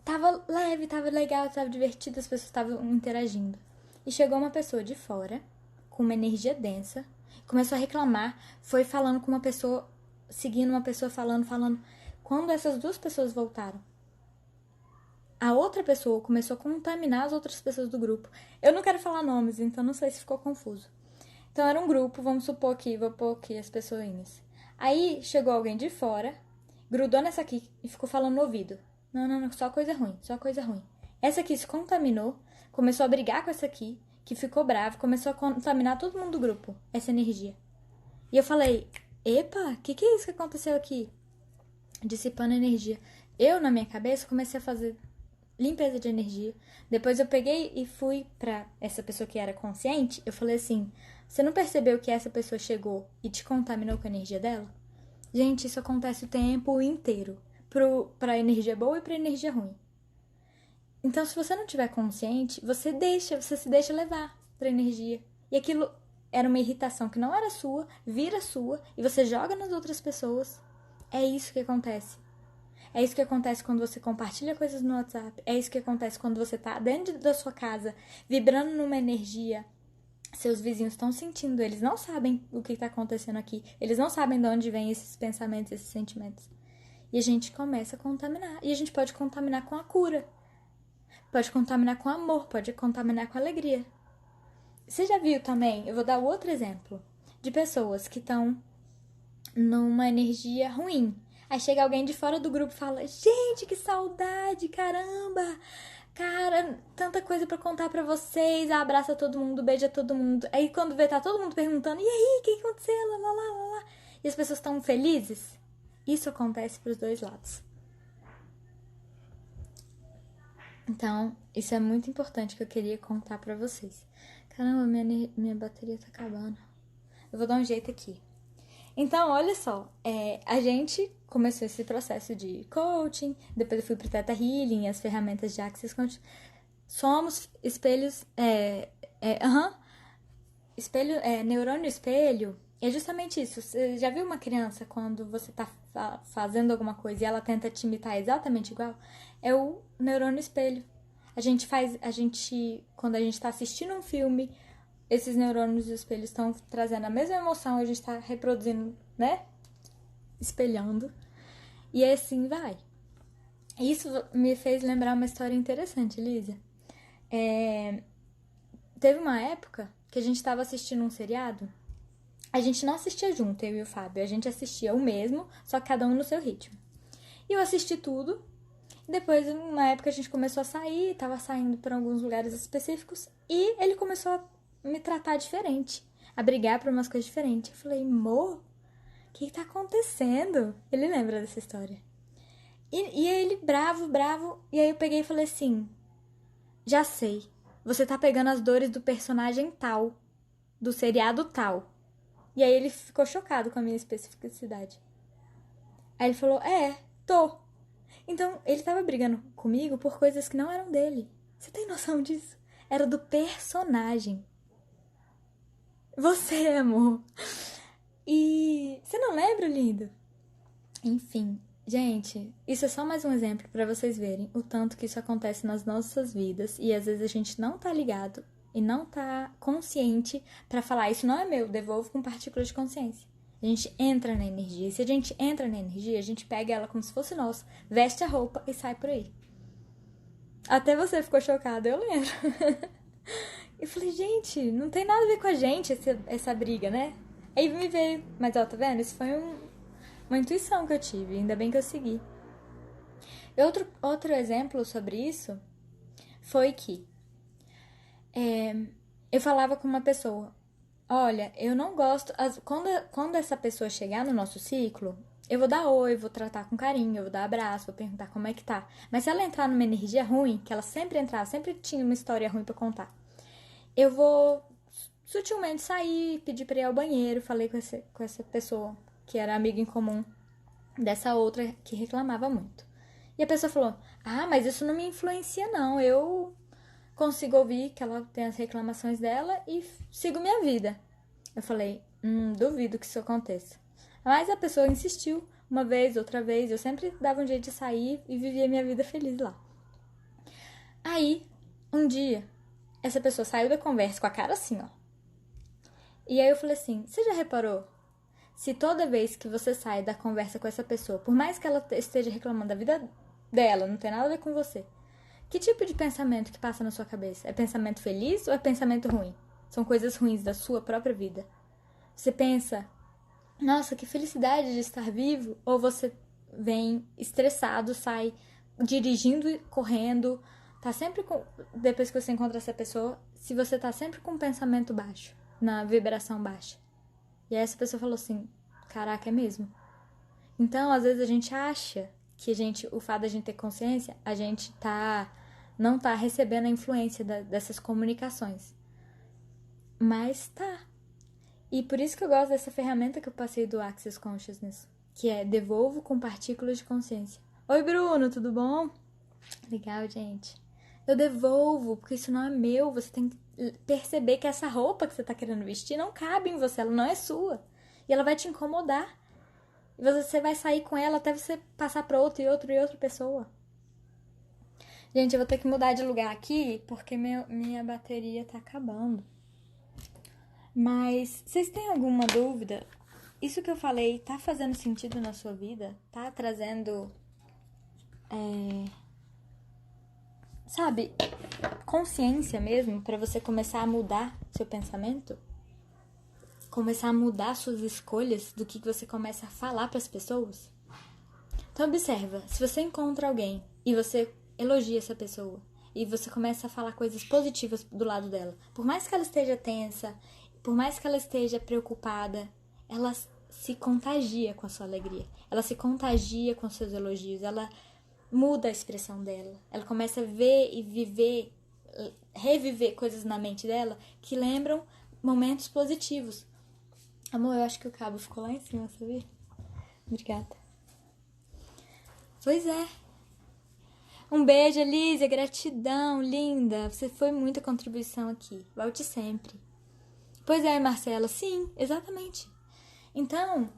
[SPEAKER 1] tava leve, tava legal, tava divertido, as pessoas estavam interagindo. E chegou uma pessoa de fora, com uma energia densa, começou a reclamar, foi falando com uma pessoa, seguindo uma pessoa, falando. Quando essas duas pessoas voltaram, a outra pessoa começou a contaminar as outras pessoas do grupo. Eu não quero falar nomes, então não sei se ficou confuso. Então era um grupo, vamos supor que, vou pôr aqui as pessoinhas. Aí chegou alguém de fora, grudou nessa aqui e ficou falando no ouvido. Não, só coisa ruim, só coisa ruim. Essa aqui se contaminou, começou a brigar com essa aqui, que ficou brava, começou a contaminar todo mundo do grupo, essa energia. E eu falei, epa, que é isso que aconteceu aqui? Dissipando energia. Eu, na minha cabeça, comecei a fazer limpeza de energia. Depois eu peguei e fui pra essa pessoa que era consciente. Eu falei assim, você não percebeu que essa pessoa chegou e te contaminou com a energia dela? Gente, isso acontece o tempo inteiro. Pra energia boa e pra energia ruim. Então, se você não tiver consciente, você se deixa levar pra energia. E aquilo era uma irritação que não era sua, vira sua, e você joga nas outras pessoas. É isso que acontece. É isso que acontece quando você compartilha coisas no WhatsApp. É isso que acontece quando você tá dentro da sua casa, vibrando numa energia. Seus vizinhos estão sentindo, eles não sabem o que tá acontecendo aqui. Eles não sabem de onde vêm esses pensamentos, esses sentimentos. E a gente começa a contaminar. E a gente pode contaminar com a cura. Pode contaminar com amor, pode contaminar com alegria. Você já viu também, eu vou dar outro exemplo, de pessoas que estão numa energia ruim. Aí chega alguém de fora do grupo e fala, gente, que saudade, caramba, cara, tanta coisa pra contar pra vocês, abraça todo mundo, beija todo mundo. Aí quando vê, tá todo mundo perguntando, e aí, o que aconteceu, lá. E as pessoas estão felizes. Isso acontece pros dois lados. Então, isso é muito importante que eu queria contar pra vocês. Caramba, minha bateria tá acabando. Eu vou dar um jeito aqui. Então, olha só, a gente começou esse processo de coaching, depois eu fui pro Theta Healing, as ferramentas de Access Coaching. Somos espelhos, neurônio espelho, é justamente isso. Você já viu uma criança quando você tá fazendo alguma coisa e ela tenta te imitar exatamente igual? É o neurônio espelho. Quando a gente tá assistindo um filme, esses neurônios espelhos estão trazendo a mesma emoção, a gente tá reproduzindo, né? Espelhando. E assim vai. Isso me fez lembrar uma história interessante, Lísia. Teve uma época que a gente tava assistindo um seriado. A gente não assistia junto, eu e o Fábio. A gente assistia o mesmo, só que cada um no seu ritmo. E eu assisti tudo. Depois, uma época, a gente começou a sair, tava saindo para alguns lugares específicos, e ele começou a me tratar diferente, a brigar por umas coisas diferentes. Eu falei, amor, o que tá acontecendo? Ele lembra dessa história. E aí ele bravo, e aí eu peguei e falei assim, já sei, você tá pegando as dores do personagem tal, do seriado tal. E aí ele ficou chocado com a minha especificidade. Aí ele falou, tô. Então, ele tava brigando comigo por coisas que não eram dele. Você tem noção disso? Era do personagem. Você, amor. E você não lembra, lindo? Enfim, gente, isso é só mais um exemplo pra vocês verem o tanto que isso acontece nas nossas vidas e às vezes a gente não tá ligado e não tá consciente pra falar, isso não é meu, devolvo com partículas de consciência. A gente entra na energia. E se a gente entra na energia, a gente pega ela como se fosse nossa, veste a roupa e sai por aí. Até você ficou chocada, eu lembro. Eu falei, gente, não tem nada a ver com a gente essa briga, né? Aí me veio. Mas ó, tá vendo? Isso foi uma intuição que eu tive. Ainda bem que eu segui. Outro exemplo sobre isso foi que eu falava com uma pessoa, olha, eu não gosto... Quando essa pessoa chegar no nosso ciclo, eu vou dar oi, vou tratar com carinho, eu vou dar abraço, vou perguntar como é que tá. Mas se ela entrar numa energia ruim, que ela sempre entrava, sempre tinha uma história ruim pra contar, eu vou sutilmente sair, pedir pra ir ao banheiro. Falei com essa pessoa, que era amiga em comum dessa outra que reclamava muito. E a pessoa falou, mas isso não me influencia não, eu consigo ouvir que ela tem as reclamações dela e sigo minha vida. Eu falei, duvido que isso aconteça. Mas a pessoa insistiu, uma vez, outra vez, eu sempre dava um jeito de sair e vivia minha vida feliz lá. Aí, um dia, essa pessoa saiu da conversa com a cara assim, ó. E aí eu falei assim, você já reparou? Se toda vez que você sai da conversa com essa pessoa, por mais que ela esteja reclamando da vida dela, não tem nada a ver com você, que tipo de pensamento que passa na sua cabeça? É pensamento feliz ou é pensamento ruim? São coisas ruins da sua própria vida. Você pensa, nossa, que felicidade de estar vivo? Ou você vem estressado, sai dirigindo e correndo, tá sempre com... Depois que você encontra essa pessoa, se você tá sempre com um pensamento baixo, na vibração baixa. E aí essa pessoa falou assim, caraca, é mesmo. Então, às vezes a gente acha que o fato da gente ter consciência, a gente não tá recebendo a influência dessas comunicações. Mas tá. E por isso que eu gosto dessa ferramenta que eu passei do Access Consciousness, que é devolvo com partículas de consciência. Oi, Bruno, tudo bom? Legal, gente. Eu devolvo, porque isso não é meu. Você tem que perceber que essa roupa que você tá querendo vestir não cabe em você, ela não é sua. E ela vai te incomodar. E você vai sair com ela até você passar pra outra e outra pessoa. Gente, eu vou ter que mudar de lugar aqui, porque minha bateria tá acabando. Mas, vocês têm alguma dúvida? Isso que eu falei tá fazendo sentido na sua vida? Tá trazendo... sabe, consciência mesmo, pra você começar a mudar seu pensamento? Começar a mudar suas escolhas do que você começa a falar pras pessoas? Então observa, se você encontra alguém e você elogia essa pessoa e você começa a falar coisas positivas do lado dela, por mais que ela esteja tensa, por mais que ela esteja preocupada, ela se contagia com a sua alegria, ela se contagia com os seus elogios, ela muda a expressão dela, ela começa a ver e viver, reviver coisas na mente dela que lembram momentos positivos. Amor, eu acho que o cabo ficou lá em cima, sabia? Obrigada. Pois é. Um beijo, Elísia, gratidão, linda. Você foi muita contribuição aqui. Volte sempre. Pois é, Marcela, sim, exatamente. Então,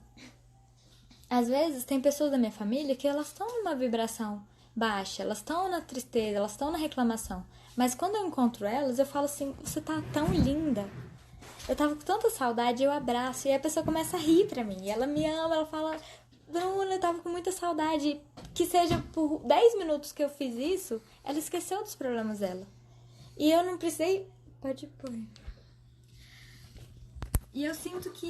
[SPEAKER 1] às vezes tem pessoas da minha família que elas estão numa vibração baixa, elas estão na tristeza, elas estão na reclamação. Mas quando eu encontro elas, eu falo assim, você tá tão linda. Eu tava com tanta saudade, eu abraço, e aí a pessoa começa a rir pra mim. E ela me ama, ela fala, Bruna, eu tava com muita saudade. Que seja por 10 minutos que eu fiz isso, ela esqueceu dos problemas dela. E eu não precisei... Pode pôr. E eu sinto que,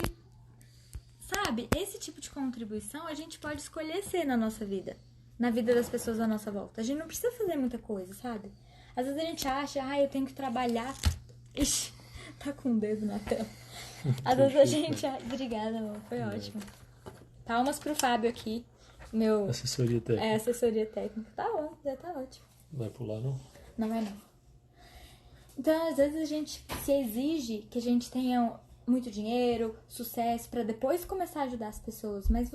[SPEAKER 1] sabe, esse tipo de contribuição a gente pode escolher ser na nossa vida. na vida das pessoas à nossa volta. A gente não precisa fazer muita coisa, sabe? Às vezes a gente acha, eu tenho que trabalhar. Ixi, tá com o dedo na tela. Às vezes a gente... Obrigada, amor, foi ótimo. Palmas pro Fábio aqui. Meu...
[SPEAKER 2] Assessoria técnica.
[SPEAKER 1] Assessoria técnica. Tá bom, já tá ótimo.
[SPEAKER 2] Vai pular, não?
[SPEAKER 1] Não vai não. Então, às vezes a gente se exige que a gente tenha muito dinheiro, sucesso, pra depois começar a ajudar as pessoas. Mas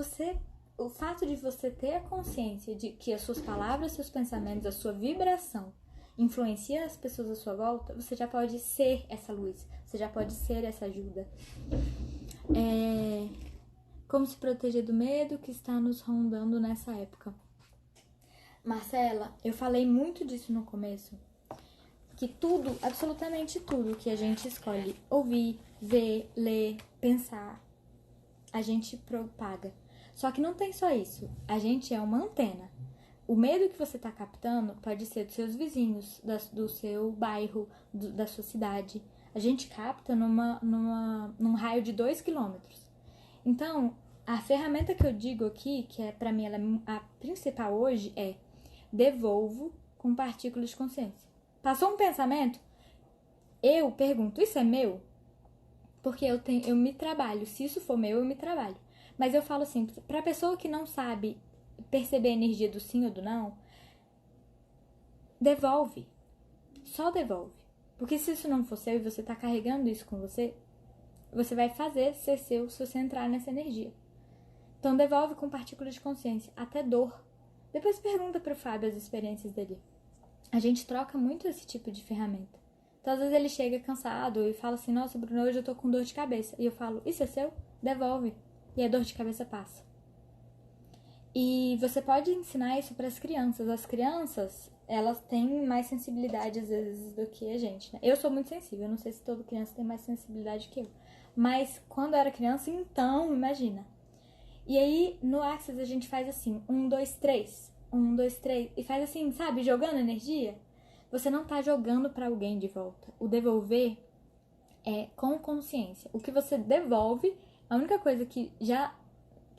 [SPEAKER 1] o fato de você ter a consciência de que as suas palavras, seus pensamentos, a sua vibração influencia as pessoas à sua volta, você já pode ser essa luz, você já pode ser essa ajuda. Como se proteger do medo que está nos rondando nessa época. Marcela, eu falei muito disso no começo, que tudo, absolutamente tudo que a gente escolhe ouvir, ver, ler, pensar, a gente propaga. Só que não tem só isso, a gente é uma antena. O medo que você está captando pode ser dos seus vizinhos, do seu bairro, da sua cidade. A gente capta num raio de 2 quilômetros. Então, a ferramenta que eu digo aqui, que é pra mim ela é a principal hoje, é devolvo com partículas de consciência. Passou um pensamento? Eu pergunto, isso é meu? Porque eu me trabalho. Se isso for meu, eu me trabalho. Mas eu falo assim, pra pessoa que não sabe perceber a energia do sim ou do não, devolve. Só devolve. Porque se isso não for seu e você tá carregando isso com você, você vai fazer ser seu se você entrar nessa energia. Então devolve com partículas de consciência, até dor. Depois pergunta pro Fábio as experiências dele. A gente troca muito esse tipo de ferramenta. Então às vezes ele chega cansado e fala assim, nossa, Bruno, hoje eu tô com dor de cabeça. E eu falo, isso é seu? Devolve. E a dor de cabeça passa. E você pode ensinar isso para as crianças. As crianças, elas têm mais sensibilidade às vezes do que a gente, né? Eu sou muito sensível, eu não sei se toda criança tem mais sensibilidade que eu. Mas quando eu era criança, então, imagina. E aí, no Access a gente faz assim, 1, 2, 3, 1, 2, 3, e faz assim, sabe, jogando energia. Você não tá jogando para alguém de volta. O devolver é com consciência. O que você devolve, a única coisa que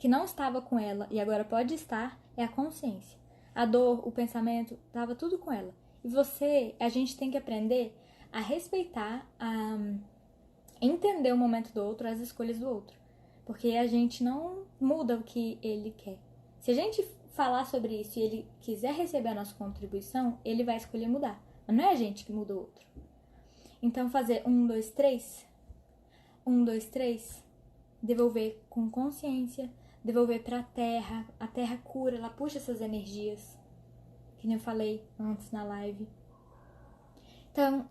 [SPEAKER 1] não estava com ela e agora pode estar, é a consciência. A dor, o pensamento, estava tudo com ela. E a gente tem que aprender a respeitar, a entender o momento do outro, as escolhas do outro. Porque a gente não muda o que ele quer. Se a gente falar sobre isso e ele quiser receber a nossa contribuição, ele vai escolher mudar. Mas não é a gente que muda o outro. Então fazer 1, 2, 3, 1, 2, 3, devolver com consciência, devolver pra terra. A terra cura, ela puxa essas energias, que nem eu falei antes na live. Então,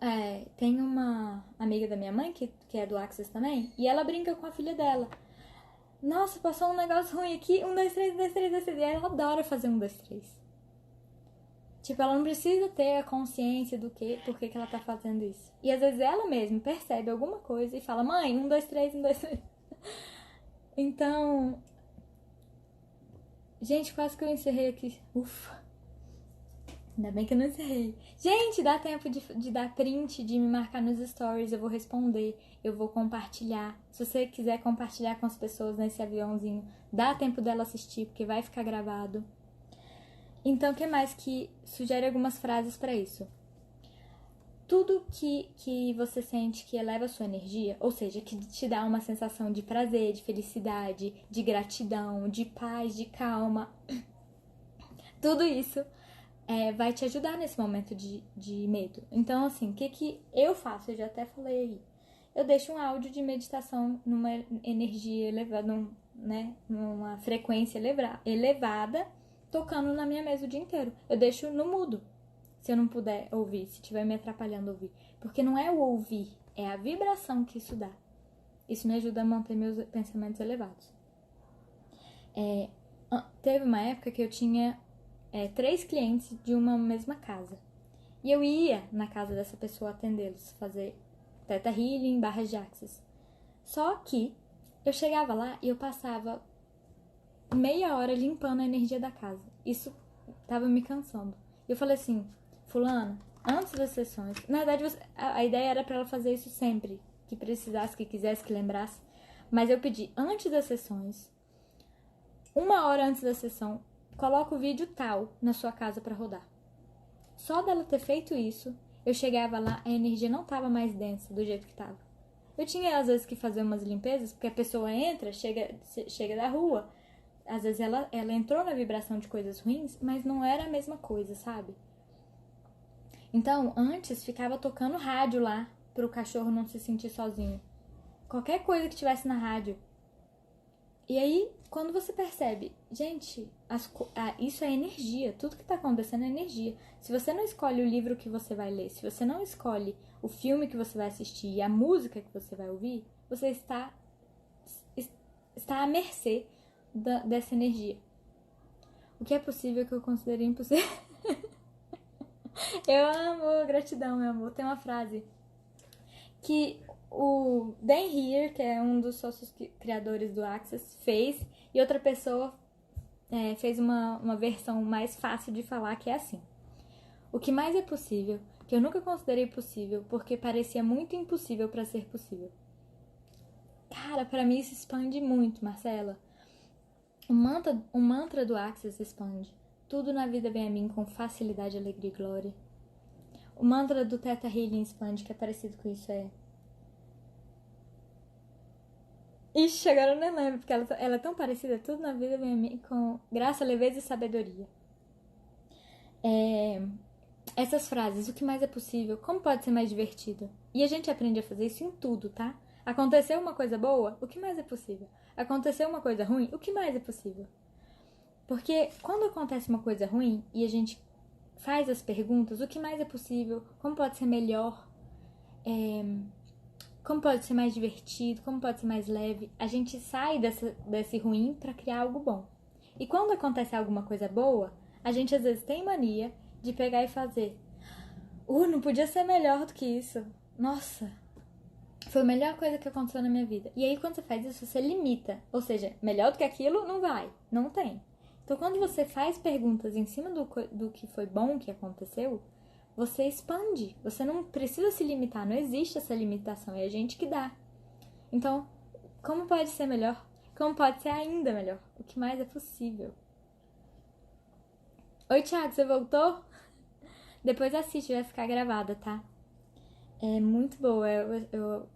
[SPEAKER 1] tem uma amiga da minha mãe, que é do Access também, e ela brinca com a filha dela. Nossa, passou um negócio ruim aqui, 1, 2, 3, 1, 2, 3, 1, 2, 3. E ela adora fazer 1, 2, 3. Tipo, ela não precisa ter a consciência do por que ela tá fazendo isso. E às vezes ela mesma percebe alguma coisa e fala, mãe, 1, 2, 3, 1, 2, 3. Então, gente, quase que eu encerrei aqui. Ufa. Ainda bem que eu não encerrei. Gente, dá tempo de dar print, de me marcar nos stories. Eu vou responder, eu vou compartilhar. Se você quiser compartilhar com as pessoas nesse aviãozinho, dá tempo dela assistir, porque vai ficar gravado. Então, o que mais que sugere algumas frases para isso? Tudo que você sente que eleva a sua energia, ou seja, que te dá uma sensação de prazer, de felicidade, de gratidão, de paz, de calma, tudo isso vai te ajudar nesse momento de medo. Então, assim, o que eu faço? Eu já até falei aí. Eu deixo um áudio de meditação numa energia elevada, numa frequência elevada, tocando na minha mesa o dia inteiro. Eu deixo no mudo, se eu não puder ouvir, se estiver me atrapalhando ouvir. Porque não é o ouvir, é a vibração que isso dá. Isso me ajuda a manter meus pensamentos elevados. Teve uma época que eu tinha 3 clientes de uma mesma casa. E eu ia na casa dessa pessoa atendê-los, fazer Theta Healing, barras de Access. Só que eu chegava lá e eu passava meia hora limpando a energia da casa. Isso tava me cansando. E eu falei assim, fulana, antes das sessões... Na verdade, a ideia era pra ela fazer isso sempre. Que precisasse, que quisesse, que lembrasse. Mas eu pedi, antes das sessões, 1 hora antes da sessão, coloca o vídeo tal na sua casa pra rodar. Só dela ter feito isso, eu chegava lá, a energia não tava mais densa do jeito que tava. Eu tinha, às vezes, que fazer umas limpezas, porque a pessoa entra, chega da rua. Às vezes ela entrou na vibração de coisas ruins, mas não era a mesma coisa, sabe? Então, antes ficava tocando rádio lá, pro cachorro não se sentir sozinho. Qualquer coisa que tivesse na rádio. E aí, quando você percebe, gente, isso é energia, tudo que tá acontecendo é energia. Se você não escolhe o livro que você vai ler, se você não escolhe o filme que você vai assistir e a música que você vai ouvir, você está à mercê dessa energia. O que é possível que eu considerei impossível. Eu amo, gratidão, meu amor. Tem uma frase que o Dan Heer, que é um dos sócios criadores do Access, fez, e outra pessoa fez uma versão mais fácil de falar, que é assim: o que mais é possível, que eu nunca considerei possível, porque parecia muito impossível para ser possível. Cara, pra mim isso expande muito, Marcela. O mantra do Access expande. Tudo na vida vem a mim com facilidade, alegria e glória. O mantra do Theta Healing expande, que é parecido com isso, é... Ixi, agora eu nem lembro, porque ela é tão parecida. Tudo na vida vem a mim com graça, leveza e sabedoria. Essas frases, o que mais é possível, como pode ser mais divertido? E a gente aprende a fazer isso em tudo, tá? Aconteceu uma coisa boa, o que mais é possível? Aconteceu uma coisa ruim, o que mais é possível? Porque quando acontece uma coisa ruim e a gente faz as perguntas, o que mais é possível? Como pode ser melhor? Como pode ser mais divertido? Como pode ser mais leve? A gente sai desse ruim para criar algo bom. E quando acontece alguma coisa boa, a gente às vezes tem mania de pegar e fazer. Não podia ser melhor do que isso. Nossa, foi a melhor coisa que aconteceu na minha vida. E aí quando você faz isso, você limita. Ou seja, melhor do que aquilo, não vai. Não tem. Então quando você faz perguntas em cima do que foi bom que aconteceu, você expande. Você não precisa se limitar. Não existe essa limitação. É a gente que dá. Então, como pode ser melhor? Como pode ser ainda melhor? O que mais é possível? Oi, Thiago, você voltou? Depois assiste, vai ficar gravada, tá? É muito boa.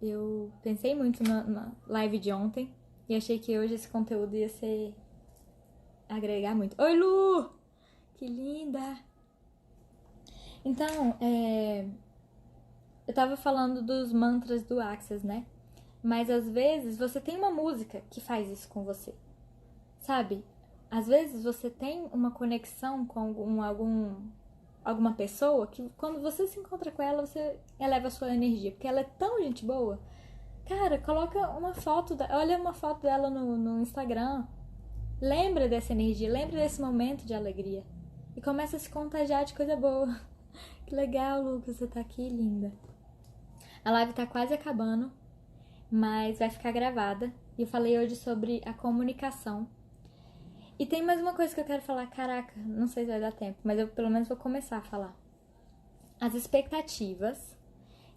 [SPEAKER 1] Eu pensei muito na live de ontem e achei que hoje esse conteúdo ia agregar muito. Oi, Lu! Que linda! Então, eu tava falando dos mantras do Access, né? Mas às vezes você tem uma música que faz isso com você. Sabe? Às vezes você tem uma conexão com alguma pessoa que quando você se encontra com ela, você eleva a sua energia. Porque ela é tão gente boa. Cara, coloca uma foto, olha uma foto dela no Instagram. Lembra dessa energia, lembra desse momento de alegria. E começa a se contagiar de coisa boa. Que legal, Lucas, você tá aqui, linda. A live tá quase acabando, mas vai ficar gravada. E eu falei hoje sobre a comunicação. E tem mais uma coisa que eu quero falar. Caraca, não sei se vai dar tempo, mas eu pelo menos vou começar a falar. As expectativas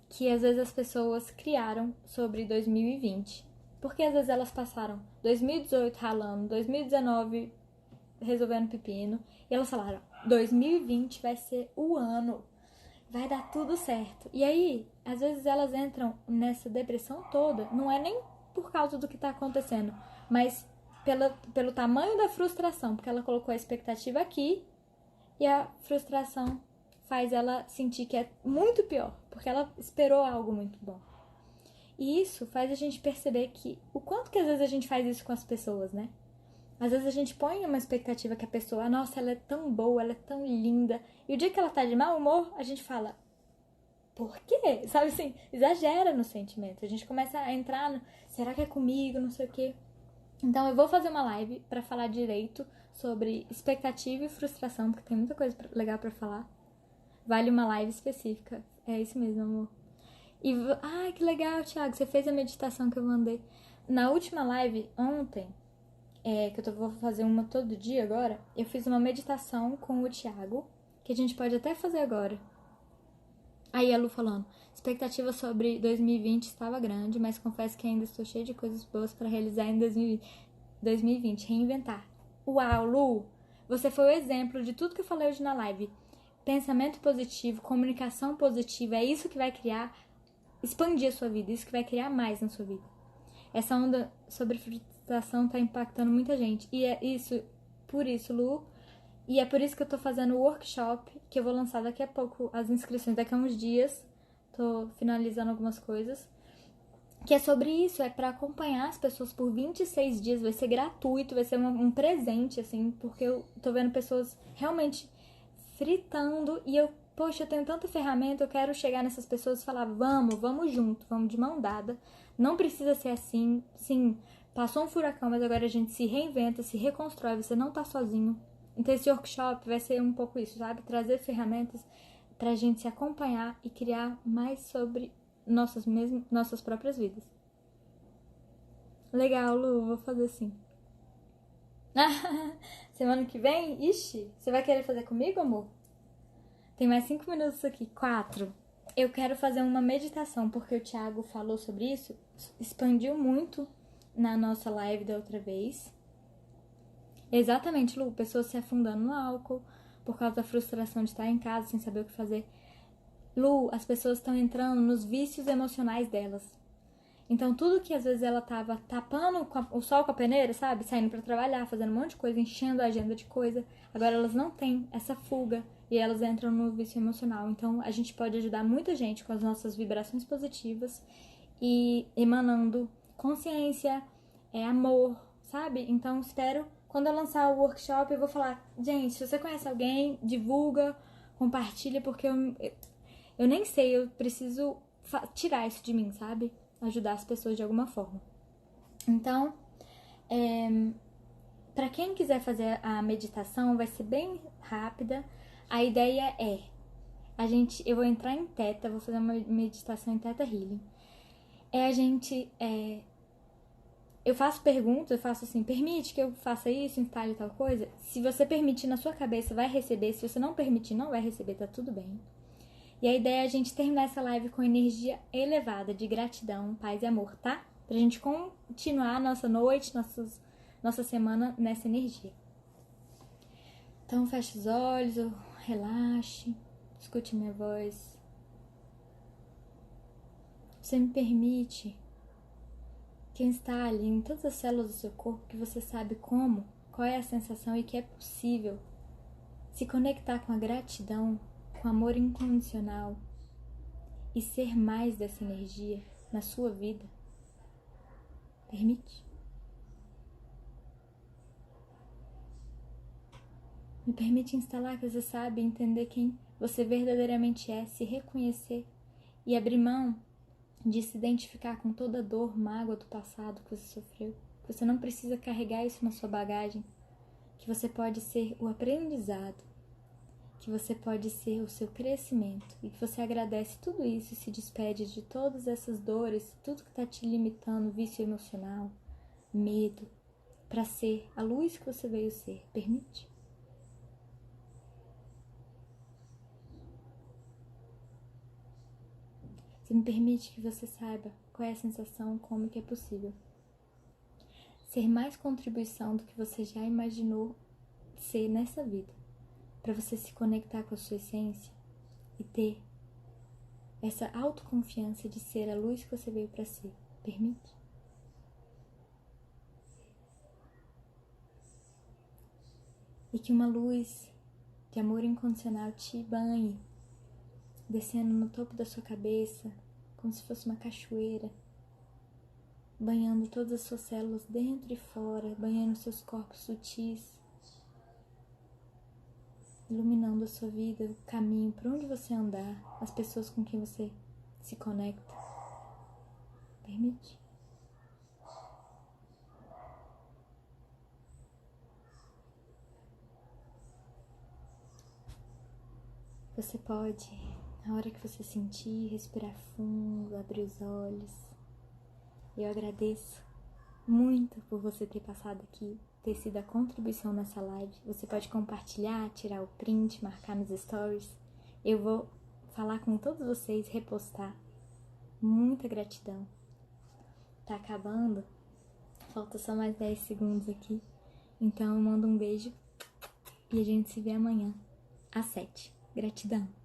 [SPEAKER 1] que às vezes as pessoas criaram sobre 2020. Porque às vezes elas passaram 2018 ralando, 2019 resolvendo pepino, e elas falaram, 2020 vai ser o ano, vai dar tudo certo. E aí, às vezes elas entram nessa depressão toda, não é nem por causa do que tá acontecendo, mas pelo tamanho da frustração, porque ela colocou a expectativa aqui e a frustração faz ela sentir que é muito pior, porque ela esperou algo muito bom. E isso faz a gente perceber que o quanto que às vezes a gente faz isso com as pessoas, né? Às vezes a gente põe uma expectativa que a pessoa, nossa, ela é tão boa, ela é tão linda. E o dia que ela tá de mau humor, a gente fala, por quê? Sabe assim, exagera no sentimento. A gente começa a entrar no, será que é comigo, não sei o quê. Então eu vou fazer uma live pra falar direito sobre expectativa e frustração, porque tem muita coisa legal pra falar. Vale uma live específica. É isso mesmo, amor. E, ai, que legal, Thiago, você fez a meditação que eu mandei. Na última live, ontem, que eu vou fazer uma todo dia agora, eu fiz uma meditação com o Thiago, que a gente pode até fazer agora. Aí a Lu falando, expectativa sobre 2020 estava grande, mas confesso que ainda estou cheia de coisas boas para realizar em 2020, reinventar. Uau, Lu! Você foi o exemplo de tudo que eu falei hoje na live. Pensamento positivo, comunicação positiva, é isso que vai criar, expandir a sua vida, isso que vai criar mais na sua vida. Essa onda sobre frustração tá impactando muita gente. E é isso, por isso, Lu. E é por isso que eu tô fazendo o workshop, que eu vou lançar daqui a pouco, as inscrições daqui a uns dias. Tô finalizando algumas coisas. Que é sobre isso, é pra acompanhar as pessoas por 26 dias. Vai ser gratuito, vai ser um presente, assim, porque eu tô vendo pessoas realmente fritando e eu, poxa, eu tenho tanta ferramenta, eu quero chegar nessas pessoas e falar, vamos junto, vamos de mão dada. Não precisa ser assim, sim, passou um furacão, mas agora a gente se reinventa, se reconstrói, você não tá sozinho. Então esse workshop vai ser um pouco isso, sabe? Trazer ferramentas pra gente se acompanhar e criar mais sobre nossas próprias vidas. Legal, Lu, vou fazer assim. Semana que vem? Ixi, você vai querer fazer comigo, amor? Tem mais 5 minutos aqui. 4. Eu quero fazer uma meditação, porque o Thiago falou sobre isso, expandiu muito na nossa live da outra vez. Exatamente, Lu, pessoas se afundando no álcool por causa da frustração de estar em casa sem saber o que fazer. Lu, as pessoas estão entrando nos vícios emocionais delas. Então, tudo que às vezes ela tava tapando o sol com a peneira, sabe? Saindo pra trabalhar, fazendo um monte de coisa, enchendo a agenda de coisa. Agora elas não têm essa fuga e elas entram no vício emocional. Então, a gente pode ajudar muita gente com as nossas vibrações positivas e emanando consciência, amor, sabe? Então, espero, quando eu lançar o workshop, eu vou falar, gente, se você conhece alguém, divulga, compartilha, porque eu nem sei, eu preciso tirar isso de mim, sabe? Ajudar as pessoas de alguma forma. Então, para quem quiser fazer a meditação, vai ser bem rápida. A ideia é, eu vou entrar em Theta, vou fazer uma meditação em Theta Healing. Eu faço perguntas, eu faço assim, permite que eu faça isso, instale tal coisa? Se você permitir na sua cabeça, vai receber. Se você não permitir, não vai receber, tá tudo bem. E a ideia é a gente terminar essa live com energia elevada de gratidão, paz e amor, tá? Pra gente continuar a nossa noite, nossa semana nessa energia. Então feche os olhos, relaxe, escute minha voz. Você me permite que eu instale em todas as células do seu corpo que você sabe qual é a sensação e que é possível se conectar com a gratidão, com amor incondicional e ser mais dessa energia na sua vida. Permite? Me permite instalar que você sabe entender quem você verdadeiramente é, se reconhecer e abrir mão de se identificar com toda a dor, mágoa do passado que você sofreu. Que você não precisa carregar isso na sua bagagem. Que você pode ser o aprendizado. Que você pode ser o seu crescimento. E que você agradece tudo isso e se despede de todas essas dores, tudo que está te limitando, vício emocional, medo, para ser a luz que você veio ser. Permite? Você me permite que você saiba qual é a sensação, como que é possível ser mais contribuição do que você já imaginou ser nessa vida, para você se conectar com a sua essência e ter essa autoconfiança de ser a luz que você veio para ser. Permite? E que uma luz de amor incondicional te banhe, descendo no topo da sua cabeça, como se fosse uma cachoeira, banhando todas as suas células dentro e fora, banhando seus corpos sutis, iluminando a sua vida, o caminho, por onde você andar, as pessoas com quem você se conecta. Permite? Você pode, na hora que você sentir, respirar fundo, abrir os olhos. Eu agradeço muito por você ter passado aqui, ter sido a contribuição nessa live. Você pode compartilhar, tirar o print, marcar nos stories. Eu vou falar com todos vocês, repostar. Muita gratidão. Tá acabando? Falta só mais 10 segundos aqui. Então eu mando um beijo e a gente se vê amanhã às 7. Gratidão!